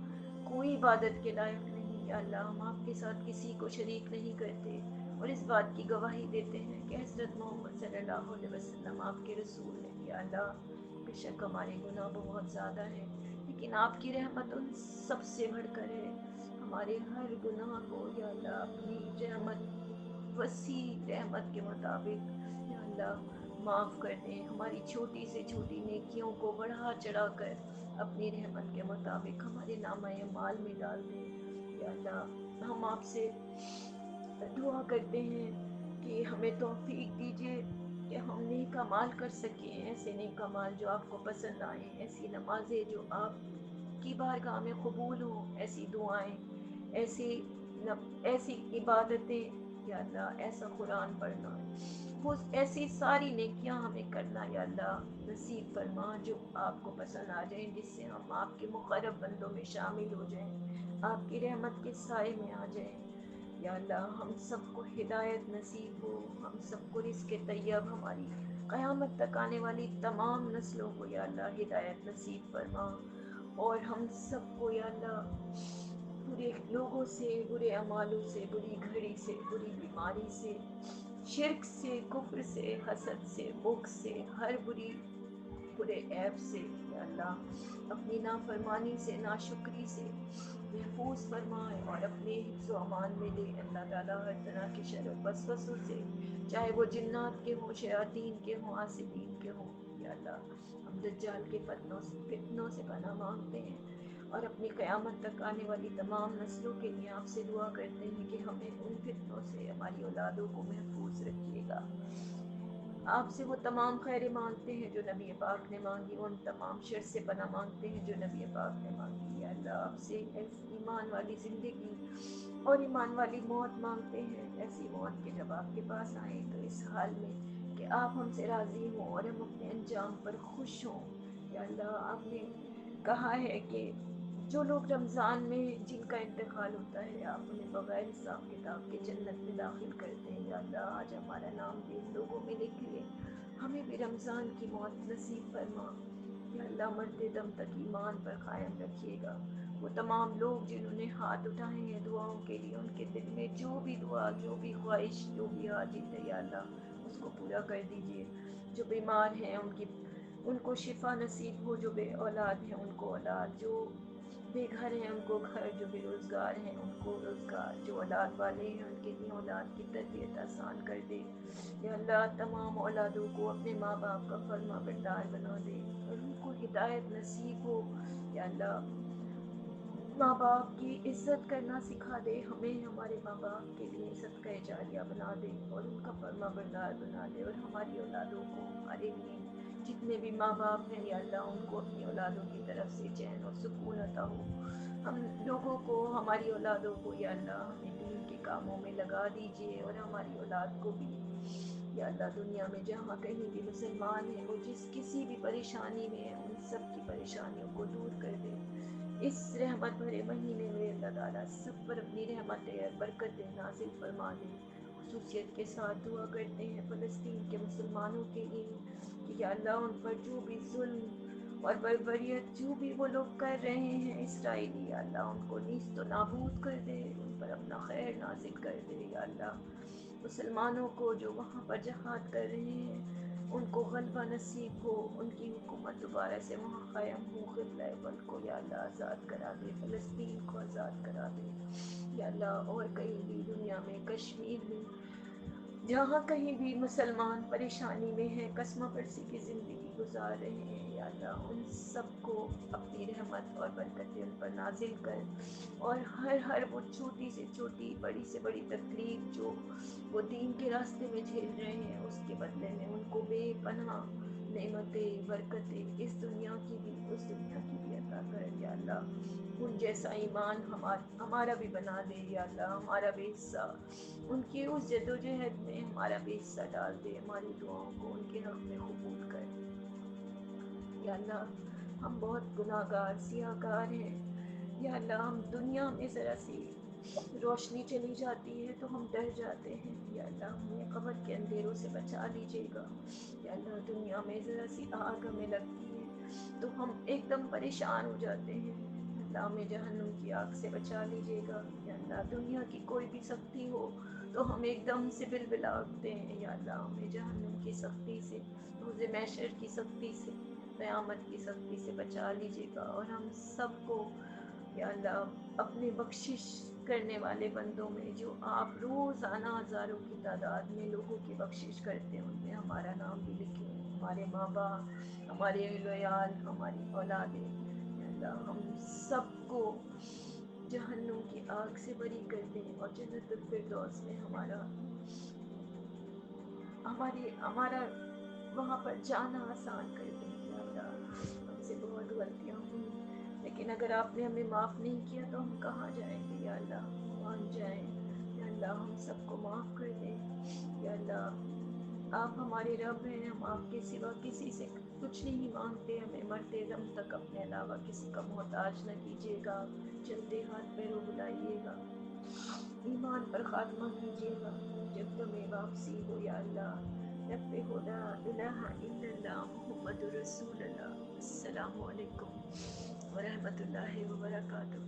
کوئی عبادت کے لائق نہیں، یا اللہ ہم آپ کے ساتھ کسی کو شریک نہیں کرتے، اور اس بات کی گواہی دیتے ہیں کہ حضرت محمد صلی اللہ علیہ وسلم آپ کے رسول ہیں۔ یا اللہ بے شک ہمارے گناہ بہت زیادہ ہیں، لیکن آپ کی رحمت ان سب سے بڑھ کر ہے۔ ہمارے ہر گناہ کو یا اللہ اپنی رحمت، وسیع رحمت کے مطابق یا اللہ معاف کر دیں۔ ہماری چھوٹی سے چھوٹی نیکیوں کو بڑھا چڑھا کر اپنی رحمت کے مطابق ہمارے نامہ اعمال میں ڈال دیں۔ یا اللہ ہم آپ سے دعا کرتے ہیں کہ ہمیں توفیق دیجیے کہ ہم نیک اعمال کر سکیں، ایسے نیک اعمال جو آپ کو پسند آئیں، ایسی نمازیں جو آپ کی بارگاہ میں قبول ہوں، ایسی دعائیں، ایسی ایسی عبادتیں، یا اللہ ایسا قرآن پڑھنا، وہ ایسی ساری نیکیاں ہمیں کرنا یا اللہ نصیب فرما جو آپ کو پسند آ جائیں، جس سے ہم آپ کے مقرب بندوں میں شامل ہو جائیں، آپ کی رحمت کے سائے میں آ جائیں۔ یا اللہ ہم سب کو ہدایت نصیب ہو، ہم سب کو رزق طیب، ہماری قیامت تک آنے والی تمام نسلوں کو یا اللہ ہدایت نصیب فرما، اور ہم سب کو یا اللہ برے لوگوں سے، برے اعمالوں سے، بری گھڑی سے، بری بیماری سے، شرک سے، کفر سے، حسد سے، بغض سے، ہر برے عیب سے یا اللہ اپنی نافرمانی سے، ناشکری سے محفوظ فرمائے، اور اپنے حفظ و امان میں لے اللہ تعالیٰ ہر طرح کے شر و وسوسوں سے، چاہے وہ جنات کے ہوں، شیاطین کے ہوں، عاصبین کے ہوں۔ یا اللہ ہم دجال کے فتنوں سے پناہ مانگتے ہیں، اور اپنی قیامت تک آنے والی تمام نسلوں کے لیے آپ سے دعا کرتے ہیں کہ ہمیں ان فتنوں سے ہماری اولادوں کو محفوظ رکھیے گا۔ آپ سے وہ تمام خیریں مانگتے ہیں جو نبی پاک نے مانگی، ان تمام شر سے پناہ مانگتے ہیں جو نبی پاک نے مانگی۔ یا اللہ آپ سے ایسی ایمان والی زندگی اور ایمان والی موت مانگتے ہیں، ایسی موت کے جب آپ کے پاس آئیں تو اس حال میں کہ آپ ہم سے راضی ہوں اور ہم اپنے انجام پر خوش ہوں۔ یا اللہ آپ نے کہا ہے کہ جو لوگ رمضان میں جن کا انتقال ہوتا ہے آپ انہیں بغیر حساب کتاب کے جنت میں داخل کرتے ہیں۔ یا اللہ آج ہمارا نام بھی ان لوگوں میں لکھ لے، ہمیں بھی رمضان کی موت نصیب فرما۔ یا اللہ مرتے دم تک ایمان پر قائم رکھیے گا۔ وہ تمام لوگ جنہوں نے ہاتھ اٹھائے ہیں دعاؤں کے لیے، ان کے دل میں جو بھی دعا، جو بھی خواہش، جو بھی حاجت ہے یا اللہ اس کو پورا کر دیجیے۔ جو بیمار ہیں ان کو شفا نصیب ہو، جو بے اولاد ہیں ان کو اولاد، جو بے گھر ہیں ان کو گھر، جو بے روزگار ہیں ان کو روزگار، جو اولاد والے ہیں ان کے لیے اولاد کی تربیت آسان کر دے۔ یا اللہ تمام اولادوں کو اپنے ماں باپ کا فرما بردار بنا دے اور ان کو ہدایت نصیب ہو۔ یا اللہ ماں باپ کی عزت کرنا سکھا دے، ہمیں ہمارے ماں باپ کے لیے صدقہ جاریہ بنا دے اور ان کا فرما بردار بنا دے، اور ہماری اولادوں کو، ہمارے لیے جتنے بھی ماں باپ ہیں یا اللہ ان کو اپنی اولادوں کی طرف سے چین اور سکون عطا ہو۔ ہم لوگوں کو، ہماری اولادوں کو یا اللہ ہمیں دین کے کاموں میں لگا دیجیے، اور ہماری اولاد کو بھی یا اللہ دنیا میں جہاں کہیں بھی مسلمان ہیں وہ جس کسی بھی پریشانی میں ہیں ان سب کی پریشانیوں کو دور کر دے۔ اس رحمت بھرے مہینے میں اللہ تعالیٰ سب پر اپنی رحمت برکت نازل فرما دے۔ خصوصیت کے ساتھ دعا کرتے ہیں فلسطین کے مسلمانوں کے لیے کہ یا اللہ ان پر جو بھی ظلم اور بربریت جو بھی وہ لوگ کر رہے ہیں اسرائیلی، یا اللہ ان کو نیست و نابود کر دے، ان پر اپنا خیر نازل کر دے۔ یا اللہ مسلمانوں کو جو وہاں پر جہاد کر رہے ہیں ان کو غلبہ نصیب ہو، ان کی حکومت دوبارہ سے وہاں قائم ہو، قبلہ بل کو یا اللہ آزاد کرا دے، فلسطین کو آزاد کرا دے۔ یا اللہ اور کہیں بھی دنیا میں، کشمیر میں، جہاں کہیں بھی مسلمان پریشانی میں ہیں، قسمہ پرسی کی زندگی گزار رہے ہیں، یا اللہ ان سب کو اپنی رحمت اور برکتیں ان پر نازل کر، اور ہر وہ چھوٹی سے چھوٹی، بڑی سے بڑی تکلیف جو وہ دین کے راستے میں جھیل رہے ہیں اس کے بدلے میں ان کو بے پناہ نعمتیں، برکتیں اس دنیا کی بھی اس دنیا کی بھی عطا کر۔ یا اللہ ان جیسا ایمان ہمارا بھی بنا دے، یا اللہ ہمارا بھی حصہ ان کی اس جدوجہد میں ہمارا بھی حصہ ڈال دے، ہماری دعاؤں کو ان کے حق میں قبول کر۔ یا اللہ ہم بہت گناہ گار، سیاہ کار ہیں، یا اللہ ہم دنیا میں ذرا سی روشنی چلی جاتی ہے تو ہم ڈر جاتے ہیں، یا اللہ ہمیں قبر کے اندھیروں سے بچا لیجیے گا، یا اللہ دنیا میں ذرا سی آگ ہمیں لگتی ہے تو ہم ایک دم پریشان ہو جاتے ہیں، اللہ ہمیں جہنم کی آگ سے بچا لیجیے گا، یا اللہ دنیا کی کوئی بھی سختی ہو تو ہم ایک دم سے بلبلا اٹھتے ہیں، یا اللہ ہمیں جہنم کی سختی سے، روز محشر کی سختی سے، قیامت کی سختی سے بچا لیجیے گا، اور ہم سب کو یا اللہ اپنے بخشش کرنے والے بندوں میں، جو آپ روزانہ ہزاروں کی تعداد میں لوگوں کی بخشش کرتے ہیں، ان میں ہمارا نام بھی لکھیں، ہمارے ماں باپ، ہمارے اہل و عیال، ہماری اولادیں، یا اللہ ہم سب کو جہنم کی آگ سے بری کر دیں اور جنت الفردوس میں ہمارا وہاں پر جانا آسان کر دیں، یا اللہ ہم سے بہت غلطیاں ہوئی، لیکن اگر آپ نے ہمیں معاف نہیں کیا تو ہم کہاں جائیں گے، یا اللہ مان جائیں، یا اللہ ہم سب کو معاف کر دیں، یا اللہ آپ ہمارے رب ہیں، ہم آپ کے سوا کسی سے کچھ نہیں مانگتے، ہمیں مرتے دم تک اپنے علاوہ کسی کا محتاج نہ کیجیے گا، چلتے ہاتھ پیروں بلائیے گا، ایمان پر خاتمہ کیجیے گا، جب تمہیں واپسی ہو، یا اللہ رب لا الہ الا اللہ محمد رسول اللہ۔ السلام علیکم ورحمۃ اللہ وبرکاتہ۔